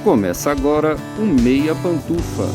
Começa agora o Meia Pantufa.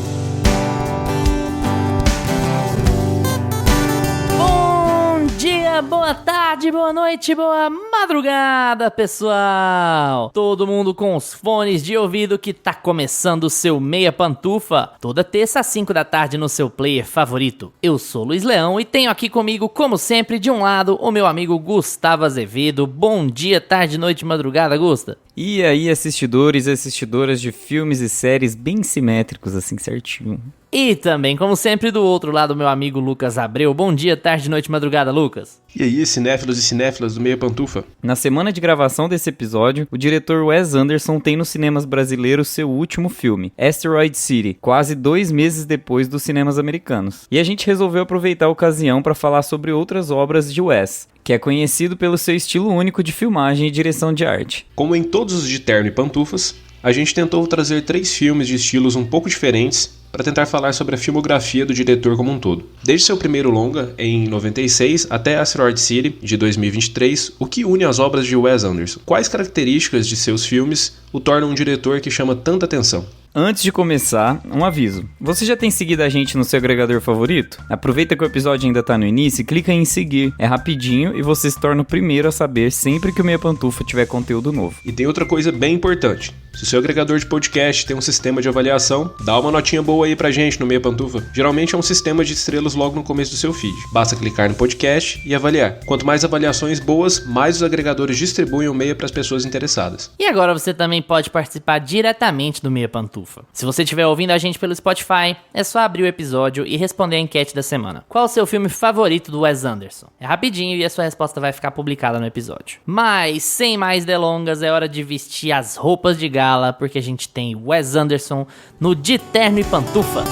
Boa tarde, boa noite, boa madrugada, pessoal! Todo mundo com os fones de ouvido que tá começando o seu Meia Pantufa, toda terça às 5 da tarde no seu player favorito. Eu sou Luiz Leão e tenho aqui comigo, como sempre, de um lado, o meu amigo Gustavo Azevedo. Bom dia, tarde, noite, madrugada, Gusta! E aí, assistidores e assistidoras de filmes e séries bem simétricos, assim, certinho. E também, como sempre, do outro lado, meu amigo Lucas Abreu. Bom dia, tarde, noite, madrugada, Lucas. E aí, cinéfilos e cinéfilas do Meia Pantufa? Na semana de gravação desse episódio, o diretor Wes Anderson tem nos cinemas brasileiros seu último filme, Asteroid City, quase 2 meses depois dos cinemas americanos. E a gente resolveu aproveitar a ocasião para falar sobre outras obras de Wes, que é conhecido pelo seu estilo único de filmagem e direção de arte. Como em todos os de terno e pantufas, a gente tentou trazer 3 filmes de estilos um pouco diferentes para tentar falar sobre a filmografia do diretor como um todo. Desde seu primeiro longa, em 96, até Asteroid City, de 2023, o que une as obras de Wes Anderson? Quais características de seus filmes o tornam um diretor que chama tanta atenção? Antes de começar, um aviso. Você já tem seguido a gente no seu agregador favorito? Aproveita que o episódio ainda tá no início e clica em seguir. É rapidinho e você se torna o primeiro a saber sempre que o Meia Pantufa tiver conteúdo novo. E tem outra coisa bem importante. Se o seu agregador de podcast tem um sistema de avaliação, dá uma notinha boa aí pra gente no Meia Pantufa. Geralmente é um sistema de estrelas logo no começo do seu feed. Basta clicar no podcast e avaliar. Quanto mais avaliações boas, mais os agregadores distribuem o Meia pras pessoas interessadas. E agora você também pode participar diretamente do Meia Pantufa. Se você estiver ouvindo a gente pelo Spotify, é só abrir o episódio e responder a enquete da semana. Qual o seu filme favorito do Wes Anderson? É rapidinho e a sua resposta vai ficar publicada no episódio. Mas, sem mais delongas, é hora de vestir as roupas de gala, porque a gente tem Wes Anderson no De Terno e Pantufa.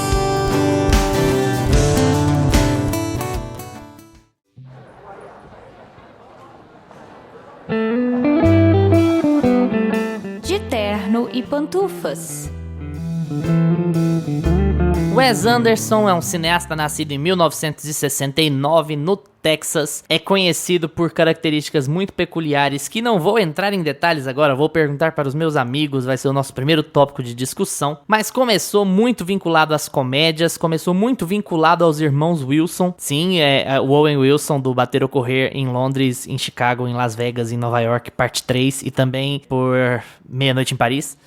De Terno e Pantufas. Wes Anderson é um cineasta nascido em 1969 no Texas. É conhecido por características muito peculiares que não vou entrar em detalhes agora, vou perguntar para os meus amigos, vai ser o nosso primeiro tópico de discussão. Mas começou muito vinculado às comédias, começou muito vinculado aos irmãos Wilson. Sim, é o Owen Wilson do Bater ou Correr em Londres, em Chicago, em Las Vegas, em Nova York, parte 3, e também por Meia-Noite em Paris.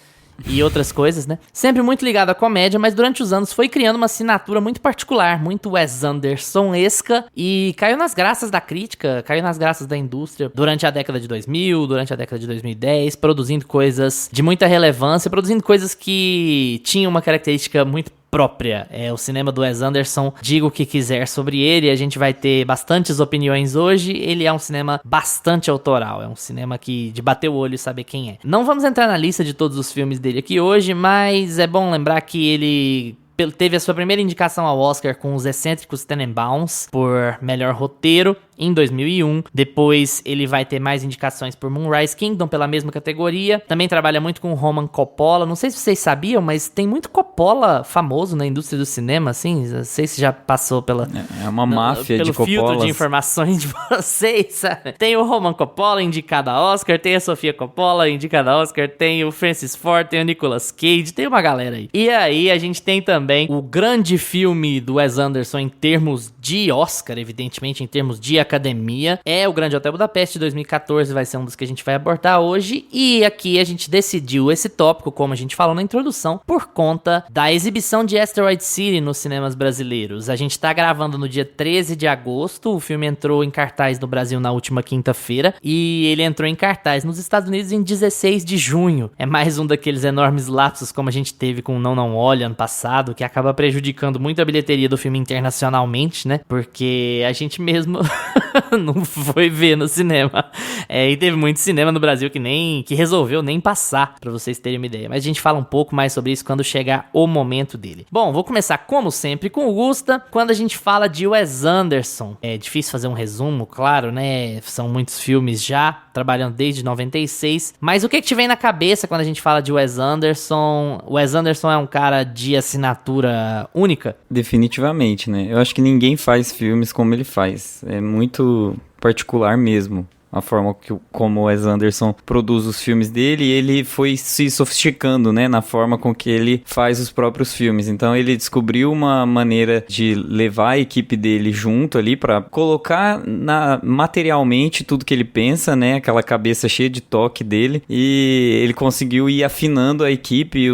E outras coisas, né? Sempre muito ligado à comédia, mas durante os anos foi criando uma assinatura muito particular, muito Wes Anderson-esca, e caiu nas graças da crítica, caiu nas graças da indústria durante a década de 2000, durante a década de 2010, produzindo coisas de muita relevância, produzindo coisas que tinham uma característica muito própria. É o cinema do Wes Anderson, diga o que quiser sobre ele, a gente vai ter bastantes opiniões hoje. Ele é um cinema bastante autoral, é um cinema que de bater o olho e saber quem é. Não vamos entrar na lista de todos os filmes dele aqui hoje, mas é bom lembrar que ele teve a sua primeira indicação ao Oscar com Os Excêntricos Tenenbaums por melhor roteiro em 2001. Depois ele vai ter mais indicações por Moonrise Kingdom pela mesma categoria. Também trabalha muito com Roman Coppola. Não sei se vocês sabiam, mas tem muito Coppola famoso na indústria do cinema, assim. Não sei se já passou pela... É uma máfia de Coppola. Pelo filtro de informações de vocês, sabe? Tem o Roman Coppola indicado a Oscar, tem a Sofia Coppola indicada a Oscar, tem o Francis Ford, tem o Nicolas Cage, tem uma galera aí. E aí a gente tem também o grande filme do Wes Anderson em termos de Oscar, evidentemente, em termos de academia, é o Grande Hotel Budapeste de 2014, vai ser um dos que a gente vai abordar hoje. E aqui a gente decidiu esse tópico, como a gente falou na introdução, por conta da exibição de Asteroid City nos cinemas brasileiros. A gente tá gravando no dia 13 de agosto, o filme entrou em cartaz no Brasil na última quinta-feira, e ele entrou em cartaz nos Estados Unidos em 16 de junho. É mais um daqueles enormes lapsos como a gente teve com Não Não Olhe ano passado, que acaba prejudicando muito a bilheteria do filme internacionalmente, né? Porque a gente mesmo não foi ver no cinema. E teve muito cinema no Brasil que resolveu nem passar, pra vocês terem uma ideia. Mas a gente fala um pouco mais sobre isso quando chegar o momento dele. Bom, vou começar como sempre com o Gusta. Quando a gente fala de Wes Anderson, é difícil fazer um resumo, claro, né? São muitos filmes já, trabalhando desde 96. Mas o que te vem na cabeça quando a gente fala de Wes Anderson? O Wes Anderson é um cara de assinatura única? Definitivamente, né? Eu acho que ninguém faz filmes como ele faz. É muito particular mesmo. a forma como o Wes Anderson produz os filmes dele, e ele foi se sofisticando, né, na forma com que ele faz os próprios filmes. Então ele descobriu uma maneira de levar a equipe dele junto ali para colocar materialmente tudo que ele pensa, né, aquela cabeça cheia de toque dele, e ele conseguiu ir afinando a equipe,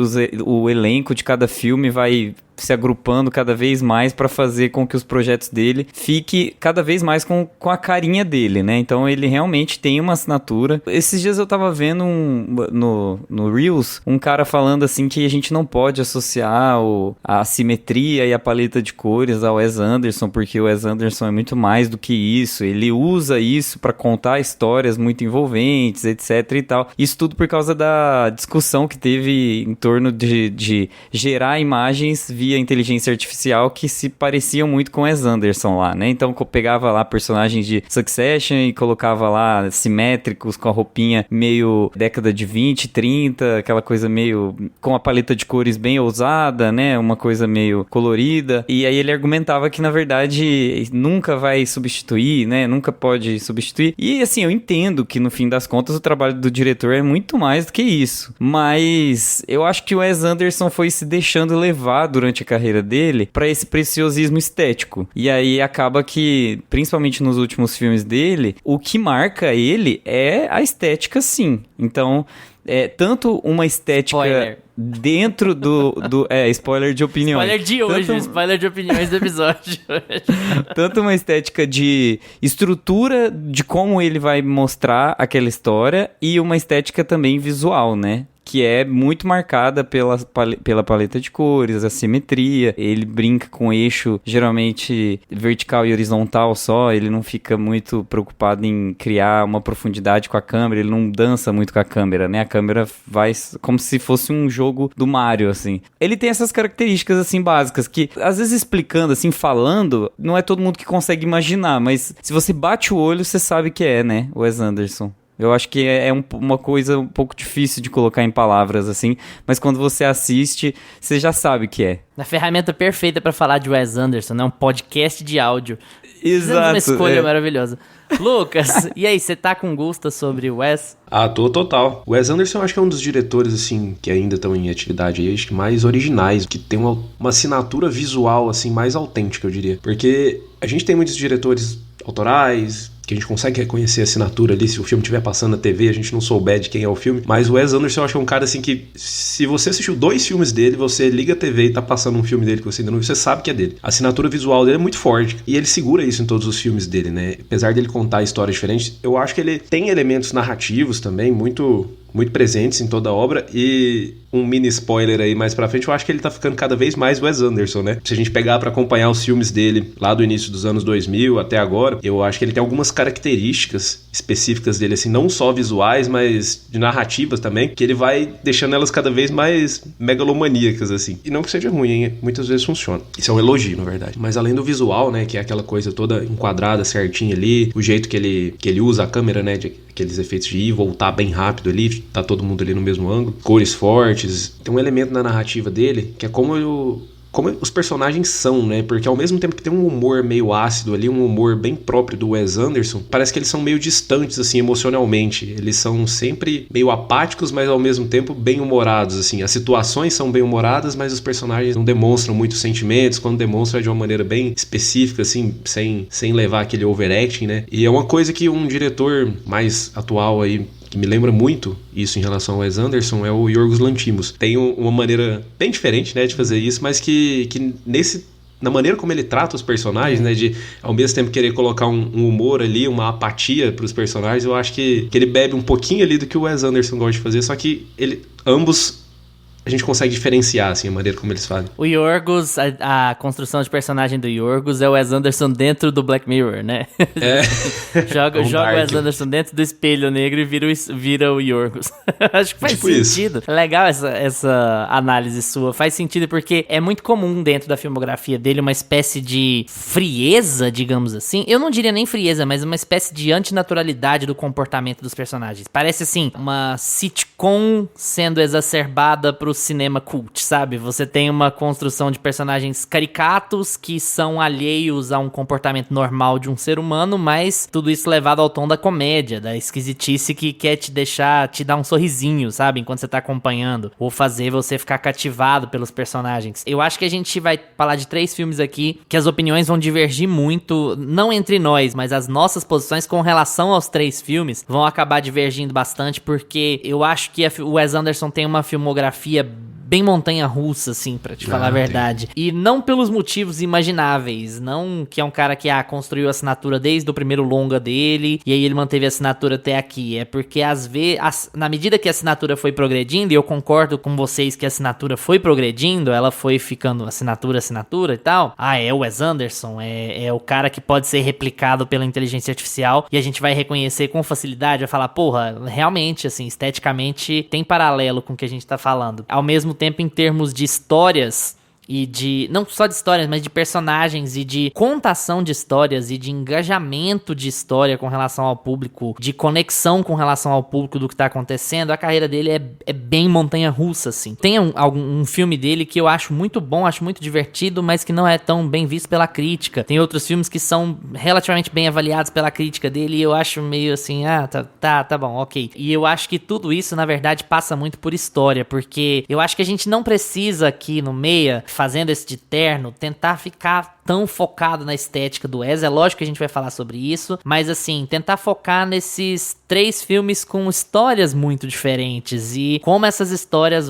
o elenco de cada filme vai se agrupando cada vez mais para fazer com que os projetos dele fiquem cada vez mais com a carinha dele, né? Então ele realmente tem uma assinatura. Esses dias eu tava vendo no Reels um cara falando assim que a gente não pode associar a simetria e a paleta de cores ao Wes Anderson, porque o Wes Anderson é muito mais do que isso. Ele usa isso para contar histórias muito envolventes, etc e tal. Isso tudo por causa da discussão que teve em torno de gerar imagens via inteligência artificial que se pareciam muito com Wes Anderson lá, né? Então eu pegava lá personagens de Succession e colocava lá simétricos, com a roupinha meio década de 20, 30, aquela coisa meio com a paleta de cores bem ousada, né? Uma coisa meio colorida. E aí ele argumentava que na verdade nunca vai substituir, né? Nunca pode substituir. E assim, eu entendo que no fim das contas o trabalho do diretor é muito mais do que isso. Mas eu acho que o Wes Anderson foi se deixando levar durante a carreira dele para esse preciosismo estético. E aí acaba que, principalmente nos últimos filmes dele, o que marca ele é a estética, sim. Então, tanto uma estética... Spoiler. Dentro spoiler de opiniões. Spoiler de hoje, spoiler de opiniões do episódio. Tanto uma estética de estrutura de como ele vai mostrar aquela história e uma estética também visual, né? Que é muito marcada pela paleta de cores, a simetria. Ele brinca com eixo geralmente vertical e horizontal só, ele não fica muito preocupado em criar uma profundidade com a câmera, ele não dança muito com a câmera, né? A câmera vai como se fosse um jogo do Mario, assim. Ele tem essas características, assim, básicas, que às vezes explicando, assim, falando, não é todo mundo que consegue imaginar, mas se você bate o olho, você sabe que é, né? O Wes Anderson. Eu acho que é uma coisa um pouco difícil de colocar em palavras, assim, mas quando você assiste, você já sabe que é. A ferramenta perfeita pra falar de Wes Anderson, né? Um podcast de áudio. Exato. Uma escolha maravilhosa. Lucas, e aí, você tá com gosto sobre o Wes? Tô total. O Wes Anderson eu acho que é um dos diretores, assim, que ainda estão em atividade aí, acho que mais originais, que tem uma assinatura visual, assim, mais autêntica, eu diria. Porque a gente tem muitos diretores autorais, que a gente consegue reconhecer a assinatura ali, se o filme estiver passando na TV, a gente não souber de quem é o filme, mas o Wes Anderson eu acho que é um cara assim que, se você assistiu 2 filmes dele, você liga a TV e tá passando um filme dele que você ainda não viu, você sabe que é dele. A assinatura visual dele é muito forte, e ele segura isso em todos os filmes dele, né? Apesar dele contar histórias diferentes, eu acho que ele tem elementos narrativos também muito presentes em toda a obra, e um mini spoiler aí mais pra frente, eu acho que ele tá ficando cada vez mais Wes Anderson, né? Se a gente pegar pra acompanhar os filmes dele lá do início dos anos 2000 até agora, eu acho que ele tem algumas características específicas dele, assim, não só visuais, mas de narrativas também, que ele vai deixando elas cada vez mais megalomaníacas, assim. E não que seja ruim, hein? Muitas vezes funciona. Isso é um elogio, na verdade. Mas além do visual, né, que é aquela coisa toda enquadrada, certinha ali, o jeito que ele usa a câmera, né, aqueles efeitos de ir e voltar bem rápido ali, tá todo mundo ali no mesmo ângulo, cores fortes. Tem um elemento na narrativa dele que é como os personagens são, né? Porque ao mesmo tempo que tem um humor meio ácido ali, um humor bem próprio do Wes Anderson, parece que eles são meio distantes, assim, emocionalmente. Eles são sempre meio apáticos, mas ao mesmo tempo bem humorados, assim. As situações são bem humoradas, mas os personagens não demonstram muitos sentimentos, quando demonstram é de uma maneira bem específica, assim, sem levar aquele overacting, né? E é uma coisa que um diretor mais atual aí, que me lembra muito isso em relação ao Wes Anderson, é o Yorgos Lanthimos. Tem uma maneira bem diferente, né, de fazer isso, mas que na maneira como ele trata os personagens, né, de ao mesmo tempo querer colocar um humor ali, uma apatia para os personagens, eu acho que ele bebe um pouquinho ali do que o Wes Anderson gosta de fazer, só que ambos a gente consegue diferenciar, assim, a maneira como eles fazem. O Yorgos, a construção de personagem do Yorgos é o Wes Anderson dentro do Black Mirror, né? joga o Wes Anderson dentro do espelho negro e vira o Yorgos. Acho que faz sentido. Isso. Legal essa análise sua. Faz sentido porque é muito comum dentro da filmografia dele uma espécie de frieza, digamos assim. Eu não diria nem frieza, mas uma espécie de antinaturalidade do comportamento dos personagens. Parece, assim, uma sitcom sendo exacerbada pro cinema cult, sabe? Você tem uma construção de personagens caricatos que são alheios a um comportamento normal de um ser humano, mas tudo isso levado ao tom da comédia, da esquisitice que quer te dar um sorrisinho, sabe? Enquanto você tá acompanhando, ou fazer você ficar cativado pelos personagens. Eu acho que a gente vai falar de 3 filmes aqui que as opiniões vão divergir muito, não entre nós, mas as nossas posições com relação aos 3 filmes vão acabar divergindo bastante, porque eu acho que o Wes Anderson tem uma filmografia bem montanha-russa, assim, pra te falar a verdade. E não pelos motivos imagináveis, não que é um cara que construiu a assinatura desde o primeiro longa dele, e aí ele manteve a assinatura até aqui. É porque, às vezes, na medida que a assinatura foi progredindo, e eu concordo com vocês que a assinatura foi progredindo, ela foi ficando assinatura e tal. É o Wes Anderson, é o cara que pode ser replicado pela inteligência artificial, e a gente vai reconhecer com facilidade, vai falar, porra, realmente, assim, esteticamente tem paralelo com o que a gente tá falando. Ao mesmo tempo, em termos de histórias e de, não só de histórias, mas de personagens e de contação de histórias e de engajamento de história com relação ao público, de conexão com relação ao público do que tá acontecendo, a carreira dele é bem montanha-russa, assim. Tem um filme dele que eu acho muito bom, acho muito divertido, mas que não é tão bem visto pela crítica. Tem outros filmes que são relativamente bem avaliados pela crítica dele e eu acho meio assim, tá bom, ok. E eu acho que tudo isso, na verdade, passa muito por história, porque eu acho que a gente não precisa aqui no Meia, fazendo esse de terno, tentar ficar tão focado na estética do Wes. É lógico que a gente vai falar sobre isso, mas assim, tentar focar nesses 3 filmes com histórias muito diferentes e como essas histórias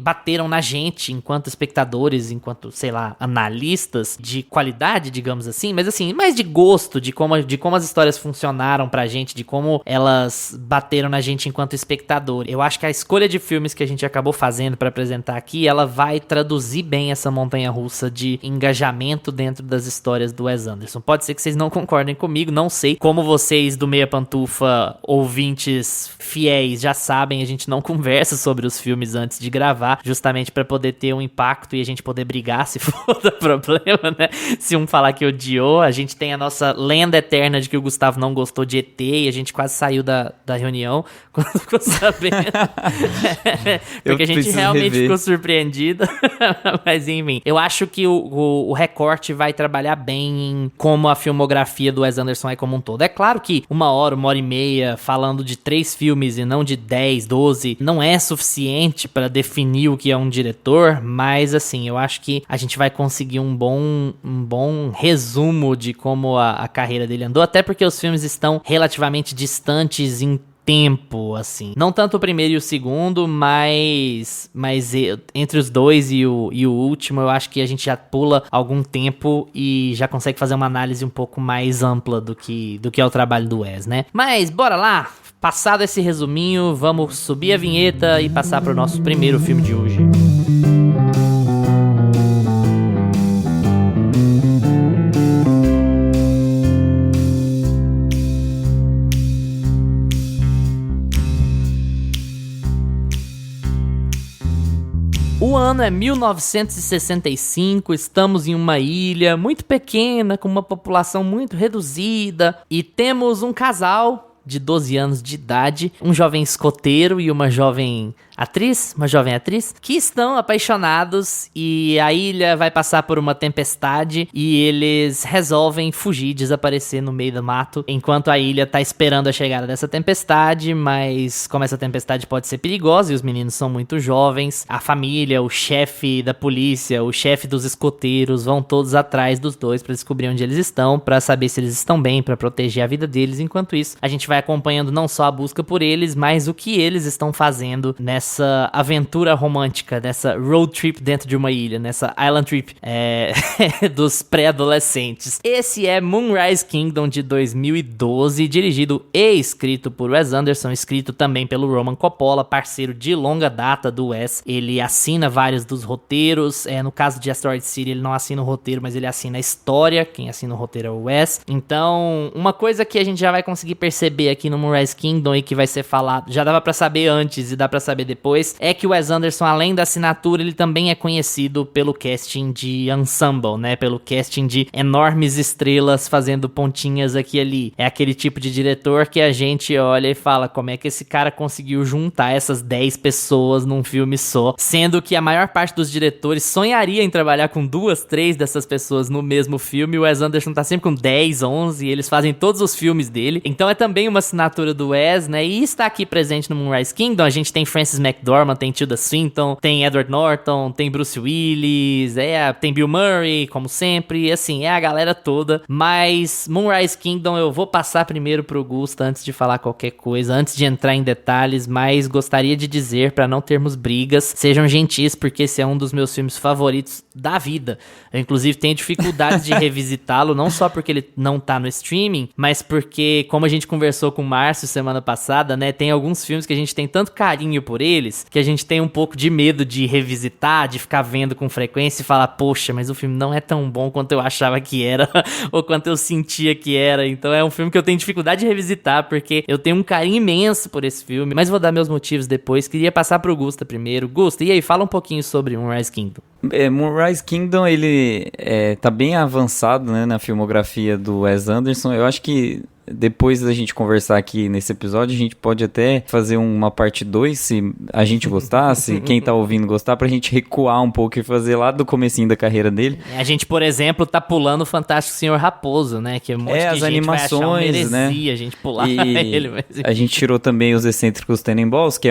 bateram na gente enquanto espectadores, enquanto, sei lá, analistas de qualidade, digamos assim, mas assim, mais de gosto, de como as histórias funcionaram pra gente, de como elas bateram na gente enquanto espectador. Eu acho que a escolha de filmes que a gente acabou fazendo pra apresentar aqui, ela vai traduzir bem essa montanha-russa de engajamento dentro das histórias do Wes Anderson. Pode ser que vocês não concordem comigo, não sei. Como vocês do Meia Pantufa, ouvintes fiéis, já sabem, a gente não conversa sobre os filmes antes de gravar, justamente pra poder ter um impacto e a gente poder brigar se for dar problema, né? Se um falar que odiou, a gente tem a nossa lenda eterna de que o Gustavo não gostou de ET e a gente quase saiu da reunião quando ficou sabendo. Porque a gente realmente ficou surpreendido. Mas enfim, eu acho que o recorte vai trabalhar bem em como a filmografia do Wes Anderson é como um todo. É claro que 1 hora e meia falando de 3 filmes e não de 10, 12 não é suficiente para definir o que é um diretor, mas assim, eu acho que a gente vai conseguir um bom resumo de como a carreira dele andou, até porque os filmes estão relativamente distantes em tempo, assim. Não tanto o primeiro e o segundo, mas entre os 2 e o último, eu acho que a gente já pula algum tempo e já consegue fazer uma análise um pouco mais ampla do que é o trabalho do Wes, né? Mas, bora lá! Passado esse resuminho, vamos subir a vinheta e passar para o nosso primeiro filme de hoje. O ano é 1965, estamos em uma ilha muito pequena, com uma população muito reduzida, e temos um casal de 12 anos de idade, um jovem escoteiro e uma jovem atriz, que estão apaixonados e a ilha vai passar por uma tempestade e eles resolvem fugir, desaparecer no meio do mato, enquanto a ilha tá esperando a chegada dessa tempestade, mas como essa tempestade pode ser perigosa e os meninos são muito jovens, a família, o chefe da polícia, o chefe dos escoteiros vão todos atrás dos dois pra descobrir onde eles estão, pra saber se eles estão bem, pra proteger a vida deles. Enquanto isso, a gente vai acompanhando não só a busca por eles, mas o que eles estão fazendo nessa aventura romântica, nessa road trip dentro de uma ilha, nessa island trip dos pré-adolescentes. Esse é Moonrise Kingdom de 2012, dirigido e escrito por Wes Anderson, escrito também pelo Roman Coppola, parceiro de longa data do Wes. Ele assina vários dos roteiros, no caso de Asteroid City ele não assina o roteiro, mas ele assina a história, quem assina o roteiro é o Wes. Então, uma coisa que a gente já vai conseguir perceber aqui no Moonrise Kingdom e que vai ser falado, já dava pra saber antes e dá pra saber depois, depois, é que o Wes Anderson, além da assinatura, ele também é conhecido pelo casting de ensemble, né? Pelo casting de enormes estrelas fazendo pontinhas aqui e ali. É aquele tipo de diretor que a gente olha e fala, como é que esse cara conseguiu juntar essas 10 pessoas num filme só, sendo que a maior parte dos diretores sonharia em trabalhar com 2, 3 dessas pessoas no mesmo filme. O Wes Anderson tá sempre com 10, 11, e eles fazem todos os filmes dele. Então é também uma assinatura do Wes, né? E está aqui presente no Moonrise Kingdom. A gente tem Frances McDormand, tem Tilda Swinton, tem Edward Norton, tem Bruce Willis, tem Bill Murray, como sempre, assim, é a galera toda. Mas Moonrise Kingdom eu vou passar primeiro pro Gusta antes de falar qualquer coisa, antes de entrar em detalhes, mas gostaria de dizer, pra não termos brigas, sejam gentis, porque esse é um dos meus filmes favoritos da vida. Eu, inclusive, tenho dificuldades de revisitá-lo, não só porque ele não tá no streaming, mas porque, como a gente conversou com o Márcio semana passada, né, tem alguns filmes que a gente tem tanto carinho por eles, que a gente tem um pouco de medo de revisitar, de ficar vendo com frequência e falar, poxa, mas o filme não é tão bom quanto eu achava que era, ou quanto eu sentia que era. Então é um filme que eu tenho dificuldade de revisitar, porque eu tenho um carinho imenso por esse filme, mas vou dar meus motivos depois. Queria passar pro Gusta primeiro. Gusta, e aí, fala um pouquinho sobre Moonrise Kingdom. Moonrise Kingdom, ele tá bem avançado, né, na filmografia do Wes Anderson. Eu acho que depois da gente conversar aqui nesse episódio, a gente pode até fazer uma parte 2, se a gente gostar, se quem tá ouvindo gostar, pra gente recuar um pouco e fazer lá do comecinho da carreira dele. A gente, por exemplo, tá pulando o Fantástico Senhor Raposo, né? Que um monte de as gente animações, vai achar uma heresia, né? A gente pular ele. Mas... A gente tirou também Os Excêntricos Tenenbaums, que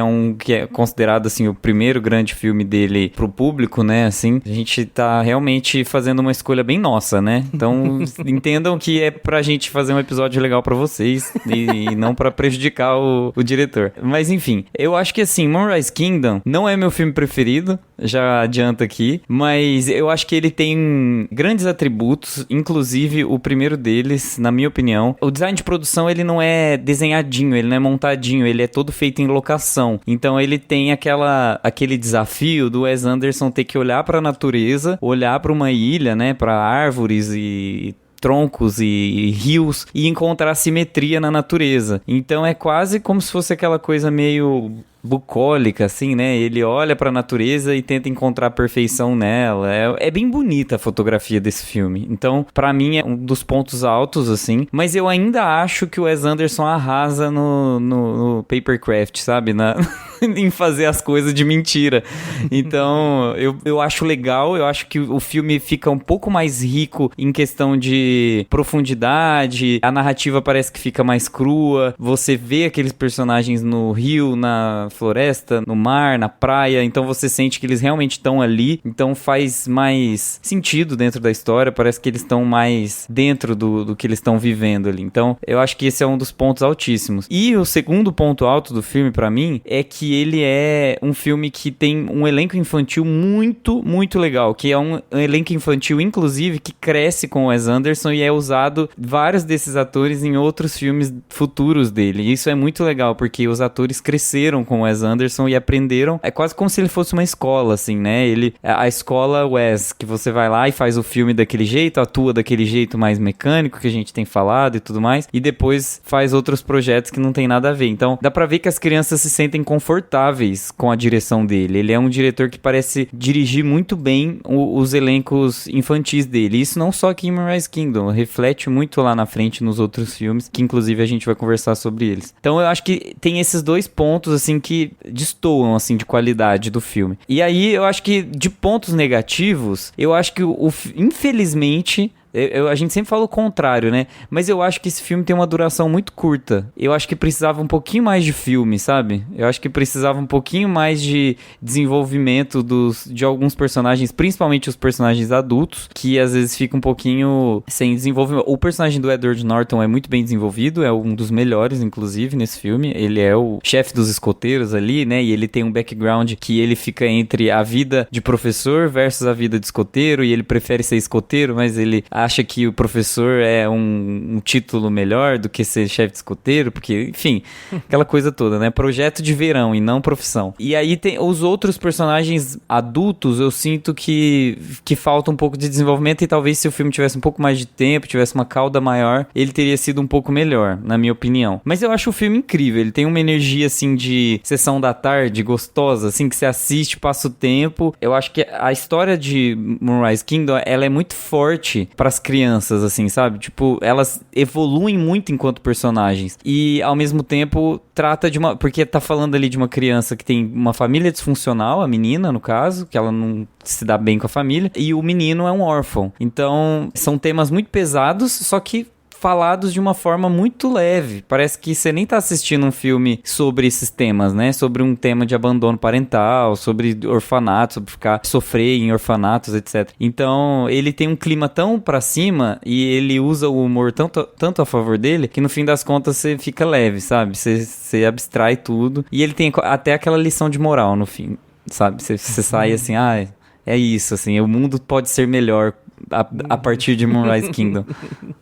é considerado, assim, o primeiro grande filme dele pro público, né? Assim, a gente tá realmente fazendo uma escolha bem nossa, né? Então, entendam que é pra gente fazer um episódio legal pra vocês e não pra prejudicar o diretor. Mas enfim, eu acho que assim, Moonrise Kingdom não é meu filme preferido, já adianto aqui, mas eu acho que ele tem grandes atributos, inclusive o primeiro deles, na minha opinião. O design de produção, ele não é desenhadinho, ele não é montadinho, ele é todo feito em locação. Então ele tem aquele desafio do Wes Anderson ter que olhar pra natureza, olhar pra uma ilha, né, pra árvores e troncos e rios e encontrar simetria na natureza. Então é quase como se fosse aquela coisa meio bucólica, assim, né? Ele olha pra natureza e tenta encontrar perfeição nela. É bem bonita a fotografia desse filme. Então, pra mim, é um dos pontos altos, assim. Mas eu ainda acho que o Wes Anderson arrasa no Papercraft, sabe? Em fazer as coisas de mentira. Então, eu acho legal. Eu acho que o filme fica um pouco mais rico em questão de profundidade. A narrativa parece que fica mais crua. Você vê aqueles personagens no rio, na floresta, no mar, na praia, então você sente que eles realmente estão ali, então faz mais sentido dentro da história, parece que eles estão mais dentro do que eles estão vivendo ali, então eu acho que esse é um dos pontos altíssimos. E o segundo ponto alto do filme pra mim é que ele é um filme que tem um elenco infantil muito, muito legal, que é um elenco infantil inclusive que cresce com o Wes Anderson e é usado vários desses atores em outros filmes futuros dele, e isso é muito legal, porque os atores cresceram com o Wes Anderson e aprenderam, é quase como se ele fosse uma escola, assim, né? A escola Wes, que você vai lá e faz o filme daquele jeito, atua daquele jeito mais mecânico que a gente tem falado e tudo mais, e depois faz outros projetos que não tem nada a ver. Então, dá pra ver que as crianças se sentem confortáveis com a direção dele. Ele é um diretor que parece dirigir muito bem os elencos infantis dele. Isso não só aqui em Moonrise Kingdom, reflete muito lá na frente nos outros filmes, que inclusive a gente vai conversar sobre eles. Então, eu acho que tem esses dois pontos, assim, que destoam, assim, de qualidade do filme. E aí, eu acho que de pontos negativos, eu acho que infelizmente... A gente sempre fala o contrário, né? Mas eu acho que esse filme tem uma duração muito curta. Eu acho que precisava um pouquinho mais de filme, sabe? Eu acho que precisava um pouquinho mais de desenvolvimento de alguns personagens, principalmente os personagens adultos, que às vezes fica um pouquinho sem desenvolvimento. O personagem do Edward Norton é muito bem desenvolvido, é um dos melhores, inclusive, nesse filme. Ele é o chefe dos escoteiros ali, né? E ele tem um background que ele fica entre a vida de professor versus a vida de escoteiro, e ele prefere ser escoteiro, mas ele acha que o professor é um título melhor do que ser chefe de escoteiro, porque, enfim, aquela coisa toda, né? Projeto de verão e não profissão. E aí tem os outros personagens adultos, eu sinto que falta um pouco de desenvolvimento e talvez se o filme tivesse um pouco mais de tempo, tivesse uma cauda maior, ele teria sido um pouco melhor, na minha opinião. Mas eu acho o filme incrível, ele tem uma energia, assim, de sessão da tarde, gostosa, assim, que você assiste, passa o tempo. Eu acho que a história de Moonrise Kingdom, ela é muito forte pras crianças, assim, sabe? Tipo, elas evoluem muito enquanto personagens. E, ao mesmo tempo, trata de uma... Porque tá falando ali de uma criança que tem uma família disfuncional, a menina, no caso, que ela não se dá bem com a família, e o menino é um órfão. Então, são temas muito pesados, só que falados de uma forma muito leve. Parece que você nem tá assistindo um filme sobre esses temas, né? Sobre um tema de abandono parental, sobre orfanato, sobre sofrer em orfanatos, etc. Então, ele tem um clima tão pra cima e ele usa o humor tanto a favor dele que no fim das contas você fica leve, sabe? Você abstrai tudo. E ele tem até aquela lição de moral no fim, sabe? Você sai assim, é isso, assim, o mundo pode ser melhor a partir de Moonrise Kingdom.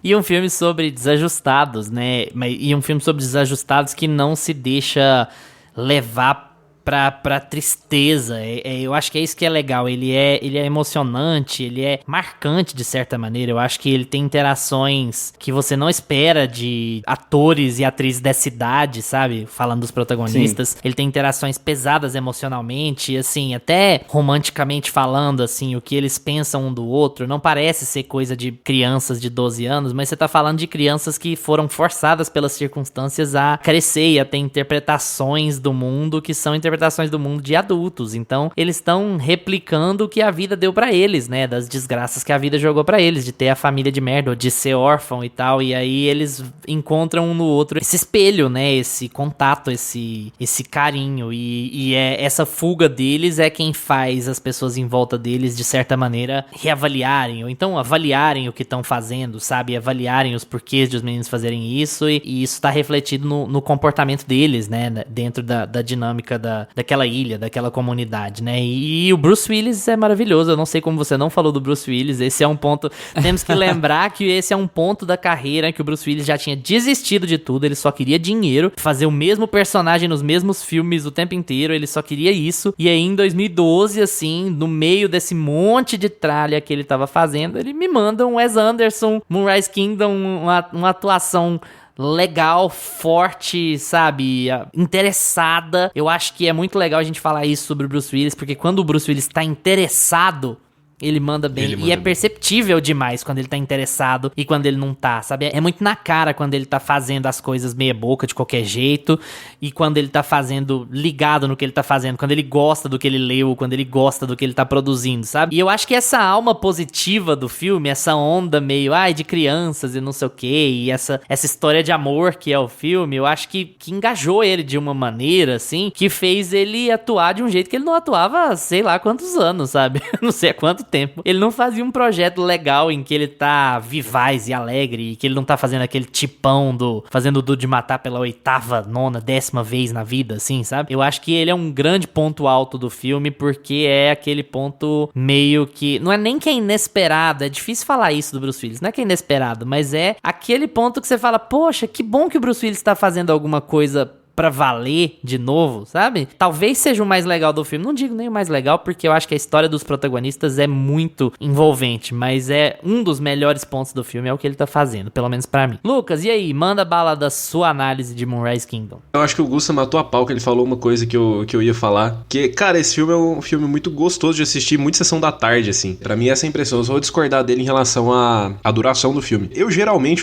E um filme sobre desajustados, né? E um filme sobre desajustados que não se deixa levar pra tristeza. Eu acho que é isso que é legal. Ele é emocionante, ele é marcante de certa maneira. Eu acho que ele tem interações que você não espera de atores e atrizes dessa idade, sabe? Falando dos protagonistas. Sim. Ele tem interações pesadas emocionalmente, assim, até romanticamente falando, assim, o que eles pensam um do outro. Não parece ser coisa de crianças de 12 anos, mas você tá falando de crianças que foram forçadas pelas circunstâncias a crescer e a ter interpretações do mundo que são interpretações do mundo de adultos. Então, eles estão replicando o que a vida deu pra eles, né? Das desgraças que a vida jogou pra eles, de ter a família de merda, ou de ser órfão e tal. E aí eles encontram um no outro esse espelho, né? Esse contato, esse carinho. E essa fuga deles é quem faz as pessoas em volta deles, de certa maneira, reavaliarem, ou então avaliarem o que estão fazendo, sabe? Avaliarem os porquês de os meninos fazerem isso. E isso tá refletido no comportamento deles, né? Dentro da dinâmica daquela ilha, daquela comunidade, né? E o Bruce Willis é maravilhoso. Eu não sei como você não falou do Bruce Willis. Esse é um ponto... Temos que lembrar que esse é um ponto da carreira que o Bruce Willis já tinha desistido de tudo. Ele só queria dinheiro, fazer o mesmo personagem nos mesmos filmes o tempo inteiro. Ele só queria isso. E aí, em 2012, assim, no meio desse monte de tralha que ele tava fazendo, ele me manda um Wes Anderson, Moonrise Kingdom, uma atuação legal, forte, sabe, interessada. Eu acho que é muito legal a gente falar isso sobre o Bruce Willis, porque quando o Bruce Willis tá interessado, ele manda bem. E é perceptível demais quando ele tá interessado e quando ele não tá, sabe? É muito na cara quando ele tá fazendo as coisas meia boca, de qualquer jeito, e quando ele tá fazendo, ligado no que ele tá fazendo, quando ele gosta do que ele leu, quando ele gosta do que ele tá produzindo, sabe? E eu acho que essa alma positiva do filme, essa onda meio, de crianças e não sei o que, e essa história de amor que é o filme, eu acho que engajou ele de uma maneira, assim, que fez ele atuar de um jeito que ele não atuava, sei lá quantos anos, sabe? Não sei há quanto tempo. Ele não fazia um projeto legal em que ele tá vivaz e alegre, e que ele não tá fazendo aquele tipão fazendo o Duro de Matar pela 8ª, 9ª, 10ª vez na vida, assim, sabe? Eu acho que ele é um grande ponto alto do filme, porque é aquele ponto meio que... Não é nem que é inesperado, é difícil falar isso do Bruce Willis, não é que é inesperado, mas é aquele ponto que você fala, poxa, que bom que o Bruce Willis tá fazendo alguma coisa pra valer de novo, sabe? Talvez seja o mais legal do filme. Não digo nem o mais legal, porque eu acho que a história dos protagonistas é muito envolvente, mas é um dos melhores pontos do filme, é o que ele tá fazendo, pelo menos pra mim. Lucas, e aí? Manda bala da sua análise de Moonrise Kingdom. Eu acho que o Gusta matou a pau, que ele falou uma coisa que eu ia falar, que, cara, esse filme é um filme muito gostoso de assistir, muito sessão da tarde, assim. Pra mim, essa impressão, eu só vou discordar dele em relação à duração do filme. Eu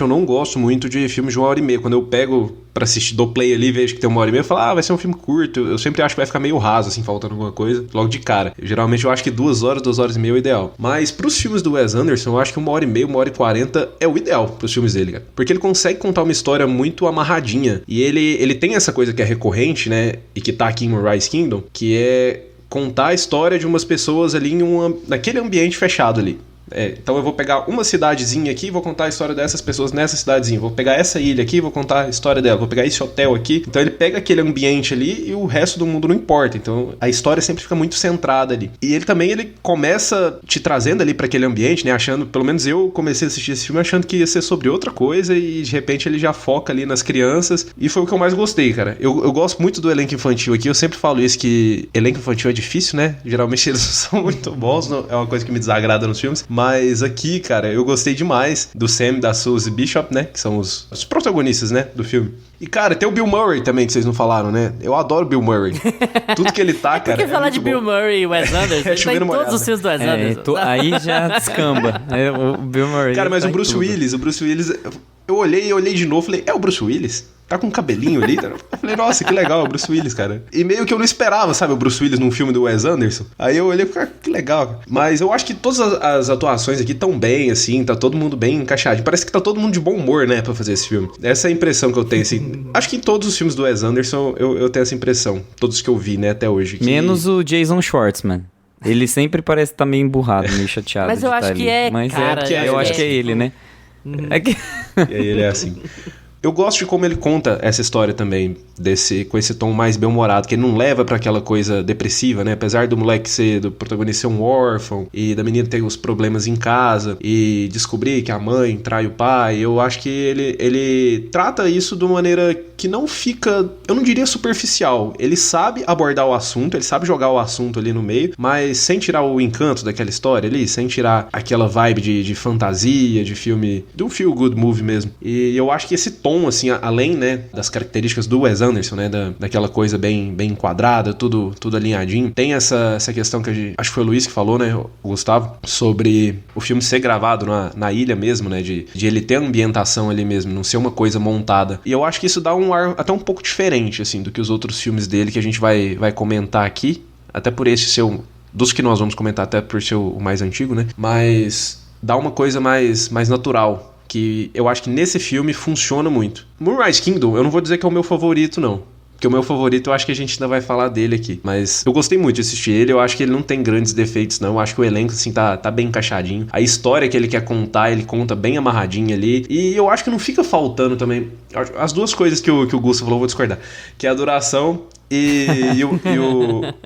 não gosto muito de filmes de 1h30. Quando eu pego pra assistir, dou play ali, vejo que tem 1h30, eu falo, vai ser um filme curto. Eu sempre acho que vai ficar meio raso, assim, faltando alguma coisa, logo de cara. Geralmente eu acho que 2 horas, 2h30 é o ideal. Mas pros filmes do Wes Anderson, eu acho que 1h30, 1h40 é o ideal pros filmes dele, cara. Porque ele consegue contar uma história muito amarradinha. E ele tem essa coisa que é recorrente, né, e que tá aqui em Moonrise Kingdom, que é contar a história de umas pessoas ali naquele ambiente fechado ali. Então eu vou pegar uma cidadezinha aqui e vou contar a história dessas pessoas nessa cidadezinha. Vou pegar essa ilha aqui e vou contar a história dela. Vou pegar esse hotel aqui. Então ele pega aquele ambiente ali e o resto do mundo não importa. Então a história sempre fica muito centrada ali. E ele começa te trazendo ali pra aquele ambiente, né? Achando, pelo menos eu comecei a assistir esse filme achando que ia ser sobre outra coisa e de repente ele já foca ali nas crianças. E foi o que eu mais gostei, cara. Eu gosto muito do elenco infantil aqui. Eu sempre falo isso, que elenco infantil é difícil, né? Geralmente eles são muito bons. É uma coisa que me desagrada nos filmes. Mas aqui, cara, eu gostei demais do Sam, da Suzy Bishop, né? Que são os protagonistas, né? Do filme. E, cara, tem o Bill Murray também, que vocês não falaram, né? Eu adoro o Bill Murray. Tudo que ele tá, cara. Por que falar de Bill Murray e Wes Anderson? Ele tá em todos os filmes do Wes Anderson. Aí já descamba. O Bill Murray. Cara, mas o Bruce Willis, eu olhei de novo e falei, é o Bruce Willis? Tá com um cabelinho ali, cara. Eu falei, nossa, que legal, é o Bruce Willis, cara. E meio que eu não esperava, sabe, o Bruce Willis num filme do Wes Anderson. Aí eu olhei e falei, que legal. Mas eu acho que todas as atuações aqui estão bem, assim, tá todo mundo bem encaixado. Parece que tá todo mundo de bom humor, né, pra fazer esse filme. Essa é a impressão que eu tenho, assim. Acho que em todos os filmes do Wes Anderson eu tenho essa impressão. Todos que eu vi, né, até hoje. Menos o Jason Schwartzman. Ele sempre parece estar meio emburrado, meio chateado. Mas eu acho que é, mas cara. eu acho que é ele, né? É que... E aí ele é assim. Eu gosto de como ele conta essa história também, com esse tom mais bem-humorado, que ele não leva pra aquela coisa depressiva, né? Apesar do moleque do protagonista ser um órfão, e da menina ter os problemas em casa, e descobrir que a mãe trai o pai, eu acho que ele trata isso de uma maneira que não fica, eu não diria superficial. Ele sabe abordar o assunto, ele sabe jogar o assunto ali no meio, mas sem tirar o encanto daquela história ali, sem tirar aquela vibe de fantasia, de filme, de um feel-good movie mesmo. E eu acho que esse tom, assim, além, né, das características do Wes Anderson, né, daquela coisa bem enquadrada, tudo alinhadinho, tem essa questão que acho que foi o Luiz que falou, né, o Gustavo, sobre o filme ser gravado na ilha mesmo, né, de ele ter a ambientação ali mesmo, não ser uma coisa montada. E eu acho que isso dá um ar até um pouco diferente, assim, do que os outros filmes dele que a gente vai comentar aqui, até por esse ser dos que nós vamos comentar, até por ser o mais antigo, né, mas dá uma coisa mais natural, que eu acho que nesse filme funciona muito. Moonrise Kingdom, eu não vou dizer que é o meu favorito, não. Porque o meu favorito, eu acho que a gente ainda vai falar dele aqui. Mas eu gostei muito de assistir ele, eu acho que ele não tem grandes defeitos, não. Eu acho que o elenco, assim, tá bem encaixadinho. A história que ele quer contar, ele conta bem amarradinha ali. E eu acho que não fica faltando também. As duas coisas que o Gustavo falou, eu vou discordar. Que é a duração e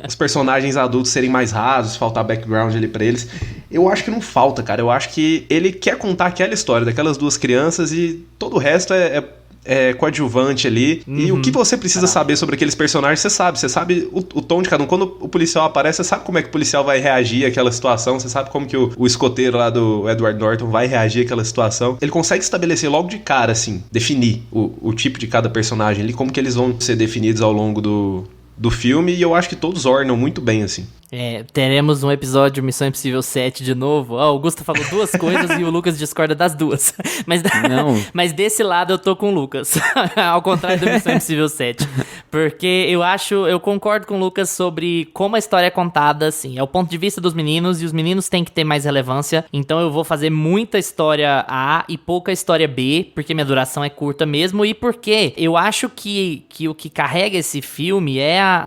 os personagens adultos serem mais rasos, faltar background ali pra eles. Eu acho que não falta, cara. Eu acho que ele quer contar aquela história daquelas duas crianças e todo o resto é coadjuvante ali. E o que você precisa saber sobre aqueles personagens, você sabe o tom de cada um. Quando o policial aparece, você sabe como é que o policial vai reagir àquela situação, você sabe como que o escoteiro lá do Edward Norton vai reagir àquela situação. Ele consegue estabelecer logo de cara, assim, definir o tipo de cada personagem ali, como que eles vão ser definidos ao longo do filme, e eu acho que todos ornam muito bem, assim. Teremos um episódio Missão Impossível 7 de novo. O Augusto falou duas coisas e o Lucas discorda das duas. Mas desse lado eu tô com o Lucas. Ao contrário do Missão Impossível 7. Porque eu concordo com o Lucas sobre como a história é contada, assim. É o ponto de vista dos meninos, e os meninos têm que ter mais relevância. Então eu vou fazer muita história A e pouca história B, porque minha duração é curta mesmo, e porque eu acho que o que carrega esse filme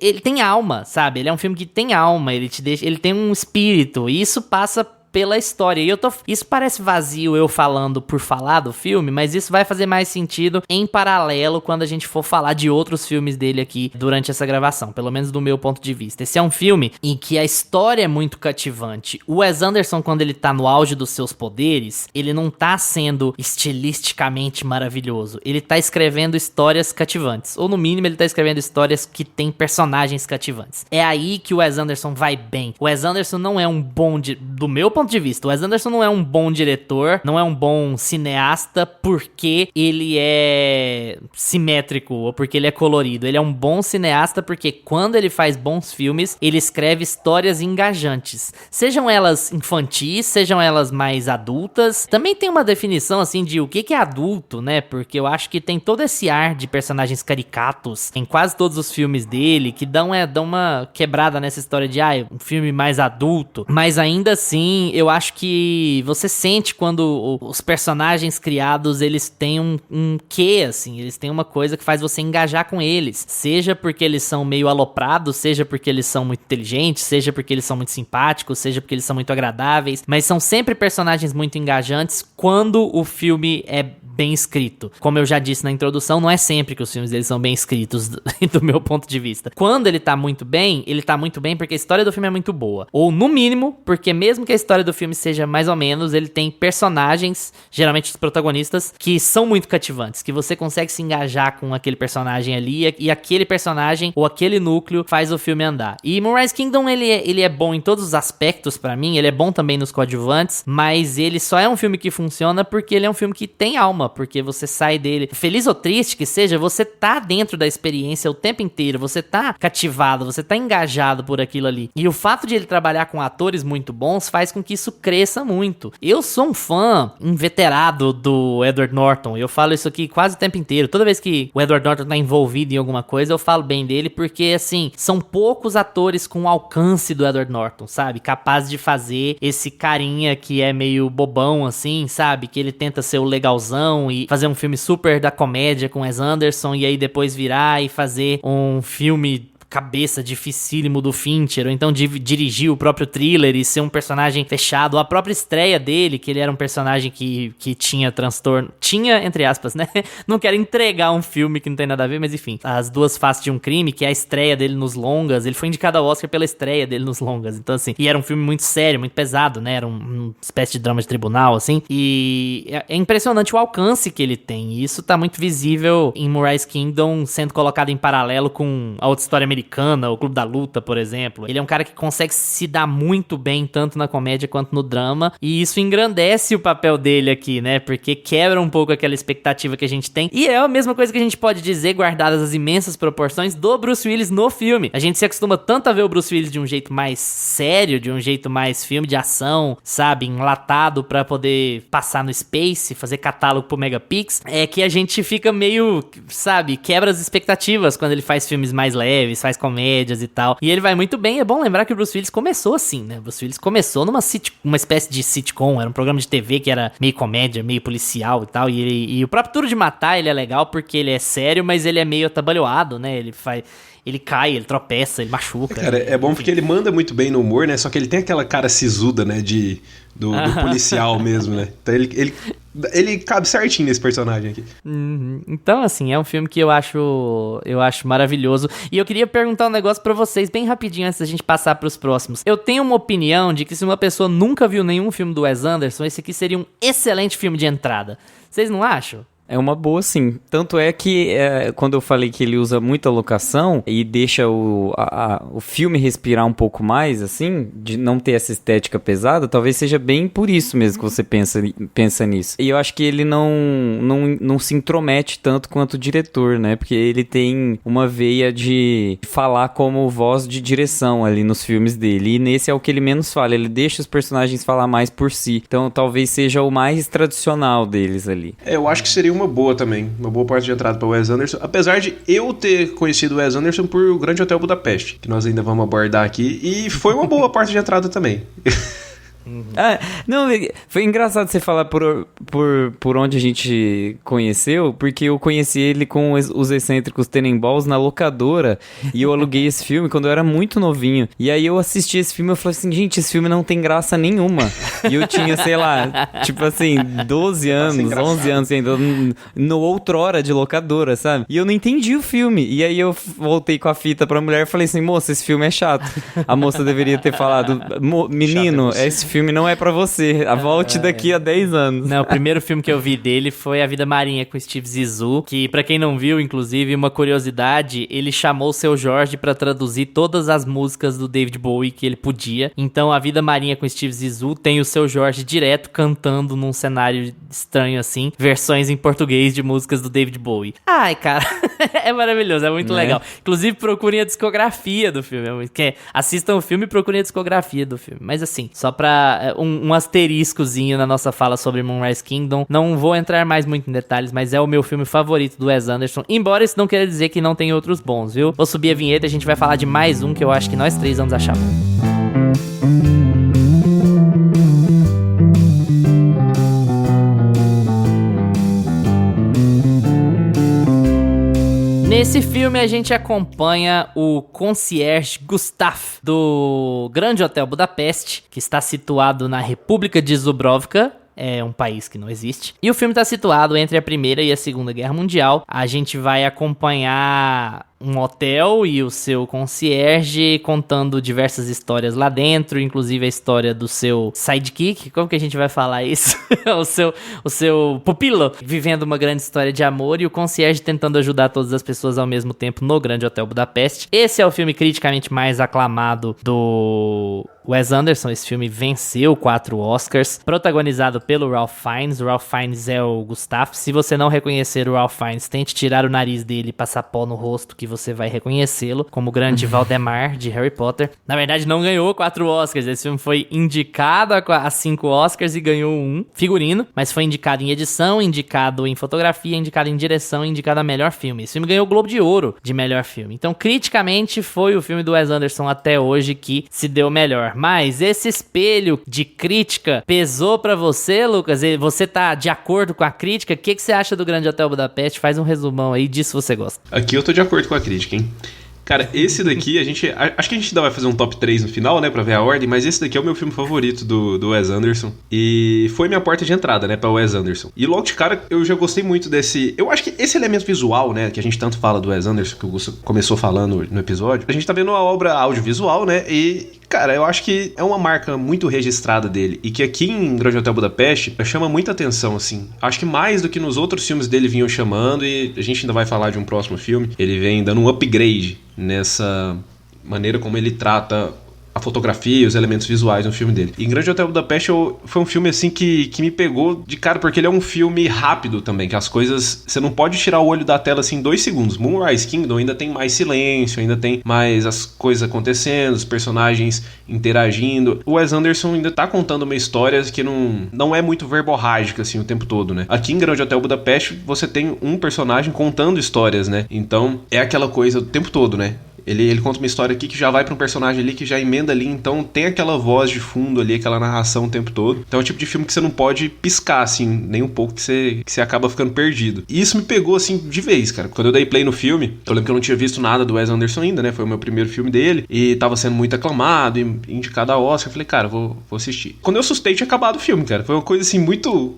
ele tem alma, sabe? Ele é um filme que tem alma. Ele tem um espírito, e isso passa pela história. E isso parece vazio eu falando por falar do filme, mas isso vai fazer mais sentido em paralelo quando a gente for falar de outros filmes dele aqui durante essa gravação, pelo menos do meu ponto de vista. Esse é um filme em que a história é muito cativante. O Wes Anderson, quando ele tá no auge dos seus poderes, ele não tá sendo estilisticamente maravilhoso. Ele tá escrevendo histórias cativantes, ou no mínimo ele tá escrevendo histórias que tem personagens cativantes. É aí que o Wes Anderson vai bem. O Wes Anderson não é um bom do meu ponto de vista, o Wes Anderson não é um bom diretor, não é um bom cineasta porque ele é simétrico ou porque ele é colorido. Ele é um bom cineasta porque quando ele faz bons filmes, ele escreve histórias engajantes. Sejam elas infantis, sejam elas mais adultas. Também tem uma definição, assim, de o que é adulto, né? Porque eu acho que tem todo esse ar de personagens caricatos em quase todos os filmes dele, que dão uma quebrada nessa história de, um filme mais adulto. Mas ainda assim, assim, eu acho que você sente quando os personagens criados, eles têm um quê, assim, eles têm uma coisa que faz você engajar com eles, seja porque eles são meio aloprados, seja porque eles são muito inteligentes, seja porque eles são muito simpáticos, seja porque eles são muito agradáveis, mas são sempre personagens muito engajantes quando o filme é bem escrito. Como eu já disse na introdução, não é sempre que os filmes deles são bem escritos do meu ponto de vista. Quando ele tá muito bem porque a história do filme é muito boa. Ou, no mínimo, porque mesmo que a história do filme seja mais ou menos, ele tem personagens, geralmente os protagonistas, que são muito cativantes, que você consegue se engajar com aquele personagem ali, e aquele personagem ou aquele núcleo faz o filme andar. E Moonrise Kingdom, ele é bom em todos os aspectos pra mim, ele é bom também nos coadjuvantes, mas ele só é um filme que funciona porque ele é um filme que tem alma, porque você sai dele, feliz ou triste que seja, você tá dentro da experiência o tempo inteiro, você tá cativado, você tá engajado por aquilo ali. E o fato de ele trabalhar com atores muito bons faz com que isso cresça muito. Eu sou um fã inveterado do Edward Norton, eu falo isso aqui quase o tempo inteiro. Toda vez que o Edward Norton tá envolvido em alguma coisa, eu falo bem dele, porque assim, são poucos atores com o alcance do Edward Norton, sabe? Capaz de fazer esse carinha que é meio bobão, assim, sabe? Que ele tenta ser o legalzão e fazer um filme super da comédia com Wes Anderson, e aí depois virar e fazer um filme cabeça dificílimo do Fincher, ou então dirigir o próprio Thriller e ser um personagem fechado, ou a própria estreia dele, que ele era um personagem que tinha transtorno, tinha, entre aspas, né? Não quero entregar um filme que não tem nada a ver, mas enfim, As Duas Faces de um Crime, que é a estreia dele nos longas, ele foi indicado ao Oscar pela estreia dele nos longas, então assim, e era um filme muito sério, muito pesado, né? Era uma espécie de drama de tribunal, assim, e é impressionante o alcance que ele tem, e isso tá muito visível em Moonrise Kingdom, sendo colocado em paralelo com a outra história americana, o Clube da Luta, por exemplo. Ele é um cara que consegue se dar muito bem, tanto na comédia quanto no drama, e isso engrandece o papel dele aqui, né? Porque quebra um pouco aquela expectativa que a gente tem, e é a mesma coisa que a gente pode dizer, guardadas as imensas proporções do Bruce Willis no filme. A gente se acostuma tanto a ver o Bruce Willis de um jeito mais sério, de um jeito mais filme de ação, sabe? Enlatado pra poder passar no Space, fazer catálogo pro Megapix, é que a gente fica meio, sabe? Quebra as expectativas quando ele faz filmes mais leves, faz comédias e tal. E ele vai muito bem. É bom lembrar que o Bruce Willis começou assim, né? O Bruce Willis começou uma espécie de sitcom. Era um programa de TV que era meio comédia, meio policial e tal. E o próprio Duro de Matar, ele é legal porque ele é sério, mas ele é meio atabalhoado, né? Ele cai, ele tropeça, ele machuca. Cara, é bom porque ele manda muito bem no humor, né? Só que ele tem aquela cara sisuda, né? Do policial mesmo, né? Então ele cabe certinho nesse personagem aqui. Então, assim, é um filme que eu acho maravilhoso. E eu queria perguntar um negócio pra vocês, bem rapidinho, antes da gente passar pros próximos. Eu tenho uma opinião de que se uma pessoa nunca viu nenhum filme do Wes Anderson, esse aqui seria um excelente filme de entrada. Vocês não acham? É uma boa, sim. Tanto é que quando eu falei que ele usa muita locação e deixa o filme respirar um pouco mais, assim, de não ter essa estética pesada, talvez seja bem por isso mesmo que você pensa nisso. E eu acho que ele não se intromete tanto quanto o diretor, né? Porque ele tem uma veia de falar como voz de direção ali nos filmes dele. E nesse é o que ele menos fala. Ele deixa os personagens falar mais por si. Então talvez seja o mais tradicional deles ali. Eu acho que seria uma boa também, uma boa porta de entrada para o Wes Anderson, apesar de eu ter conhecido o Wes Anderson por O Grande Hotel Budapeste, que nós ainda vamos abordar aqui, e foi uma boa porta de entrada também. Não, foi engraçado você falar por onde a gente conheceu, porque eu conheci ele com os Excêntricos Tenenbaums na locadora, e eu aluguei esse filme quando eu era muito novinho, e aí eu assisti esse filme e eu falei assim, gente, esse filme não tem graça nenhuma, e eu tinha, sei lá, tipo assim, 12 anos, 11 anos ainda, no outrora de locadora, sabe? E eu não entendi o filme, e aí eu voltei com a fita pra mulher e falei assim, moça, esse filme é chato. A moça deveria ter falado, menino, esse filme não é pra você. Volte daqui a 10 anos. Não, o primeiro filme que eu vi dele foi A Vida Marinha com Steve Zissou, que pra quem não viu, inclusive, uma curiosidade, ele chamou o Seu Jorge pra traduzir todas as músicas do David Bowie que ele podia. Então, A Vida Marinha com Steve Zissou tem o Seu Jorge direto cantando num cenário estranho assim, versões em português de músicas do David Bowie. Ai, cara, é maravilhoso, é muito legal. Inclusive, procurem a discografia do filme. Assistam o filme e procurem a discografia do filme. Mas assim, só pra um asteriscozinho na nossa fala sobre Moonrise Kingdom. Não vou entrar mais muito em detalhes, mas é o meu filme favorito do Wes Anderson. Embora isso não queira dizer que não tem outros bons, viu? Vou subir a vinheta e a gente vai falar de mais um que eu acho que nós três vamos achar bom. Nesse filme a gente acompanha o concierge Gustav do Grande Hotel Budapeste, que está situado na República de Dubrovka. É um país que não existe. E o filme está situado entre a Primeira e a Segunda Guerra Mundial. A gente vai acompanhar um hotel e o seu concierge contando diversas histórias lá dentro, inclusive a história do seu sidekick, como que a gente vai falar isso? o seu pupilo, vivendo uma grande história de amor, e o concierge tentando ajudar todas as pessoas ao mesmo tempo no Grande Hotel Budapeste. Esse é o filme criticamente mais aclamado do Wes Anderson. Esse filme venceu 4 Oscars, protagonizado pelo Ralph Fiennes. O Ralph Fiennes é o Gustav. Se você não reconhecer o Ralph Fiennes, tente tirar o nariz dele e passar pó no rosto, que você vai reconhecê-lo como o grande Valdemar de Harry Potter. Na verdade, não ganhou 4 Oscars. Esse filme foi indicado a 5 Oscars e ganhou 1 figurino, mas foi indicado em edição, indicado em fotografia, indicado em direção e indicado a melhor filme. Esse filme ganhou o Globo de Ouro de melhor filme. Então, criticamente, foi o filme do Wes Anderson até hoje que se deu melhor. Mas esse espelho de crítica pesou pra você, Lucas? E você tá de acordo com a crítica? O que você acha do Grande Hotel Budapeste? Faz um resumão aí disso, se você gosta. Aqui eu tô de acordo com a crítica, hein? Cara, esse daqui, acho que a gente ainda vai fazer um top 3 no final, né, pra ver a ordem, mas esse daqui é o meu filme favorito do Wes Anderson. E foi minha porta de entrada, né, pra Wes Anderson. E logo de cara, eu já gostei muito desse... Eu acho que esse elemento visual, né, que a gente tanto fala do Wes Anderson, que o Gusto começou falando no episódio, a gente tá vendo uma obra audiovisual, né, e... Cara, eu acho que é uma marca muito registrada dele, e que aqui em Grande Hotel Budapeste chama muita atenção, assim. Acho que mais do que nos outros filmes dele vinham chamando, e a gente ainda vai falar de um próximo filme. Ele vem dando um upgrade nessa maneira como ele trata a fotografia e os elementos visuais no filme dele. E em Grande Hotel Budapeste foi um filme assim que me pegou de cara, porque ele é um filme rápido também, que as coisas, você não pode tirar o olho da tela assim em 2 segundos. Moonrise Kingdom ainda tem mais silêncio, ainda tem mais as coisas acontecendo, os personagens interagindo. O Wes Anderson ainda tá contando uma história que não é muito verborrágica assim o tempo todo, né? Aqui em Grande Hotel Budapeste você tem um personagem contando histórias, né? Então é aquela coisa o tempo todo, né? Ele conta uma história aqui que já vai pra um personagem ali que já emenda ali, então tem aquela voz de fundo ali, aquela narração o tempo todo. Então é o tipo de filme que você não pode piscar, assim, nem um pouco, que você acaba ficando perdido. E isso me pegou, assim, de vez, cara. Quando eu dei play no filme, eu lembro que eu não tinha visto nada do Wes Anderson ainda, né? Foi o meu primeiro filme dele, e tava sendo muito aclamado, e indicado a Oscar. Eu falei, cara, vou assistir. Quando eu assustei, tinha acabado o filme, cara. Foi uma coisa, assim, muito...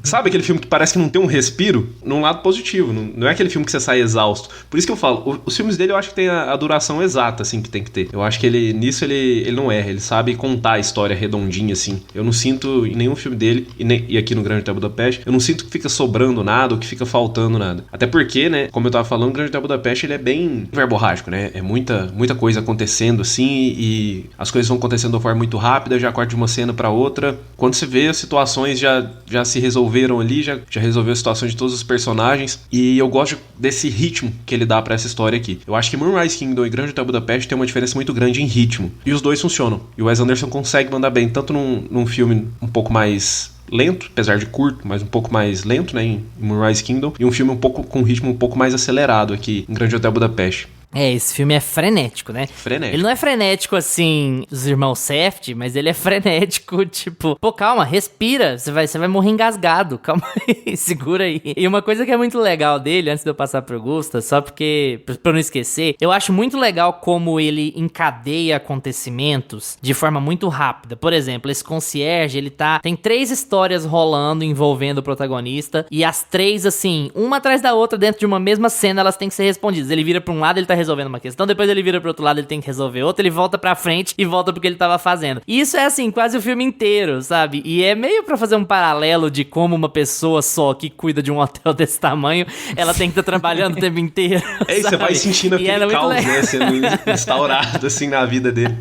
Sabe aquele filme que parece que não tem um respiro? Num lado positivo, não é aquele filme que você sai exausto. Por isso que eu falo, os filmes dele eu acho que tem a duração exata, assim, que tem que ter. Eu acho que nisso ele não erra, ele sabe contar a história redondinha, assim. Eu não sinto em nenhum filme dele, e aqui no Grande Hotel Budapeste, eu não sinto que fica sobrando nada ou que fica faltando nada. Até porque, né, como eu tava falando, o Grande Hotel Budapeste ele é bem verborrágico, né? É muita coisa acontecendo, assim, e as coisas vão acontecendo de uma forma muito rápida, já corta de uma cena pra outra. Quando você vê, as situações já se resolveram ali, já resolveu a situação de todos os personagens, e eu gosto desse ritmo que ele dá pra essa história aqui. Eu acho que Moonrise Kingdom e Grande Hotel Budapeste tem uma diferença muito grande em ritmo, e os dois funcionam, e o Wes Anderson consegue mandar bem, tanto num filme um pouco mais lento, apesar de curto, mas um pouco mais lento, né, em Moonrise Kingdom, e um filme com um ritmo um pouco mais acelerado aqui em Grande Hotel Budapeste. Esse filme é frenético, né? Frenético. Ele não é frenético, assim, os irmãos Safdie, mas ele é frenético, tipo... Pô, calma, respira, você vai morrer engasgado, calma aí, segura aí. E uma coisa que é muito legal dele, antes de eu passar pro Gusta, só porque, pra eu não esquecer, eu acho muito legal como ele encadeia acontecimentos de forma muito rápida. Por exemplo, esse concierge, ele tem 3 histórias rolando envolvendo o protagonista, e as 3, assim, uma atrás da outra, dentro de uma mesma cena, elas têm que ser respondidas. Ele vira pra um lado, ele tá resolvendo uma questão, depois ele vira pro outro lado, ele tem que resolver outra, ele volta pra frente e volta pro que ele tava fazendo. E isso é assim, quase o filme inteiro, sabe? E é meio pra fazer um paralelo de como uma pessoa só que cuida de um hotel desse tamanho, ela tem que estar trabalhando o tempo inteiro. E você vai sentindo aquele caos, né, sendo instaurado assim na vida dele.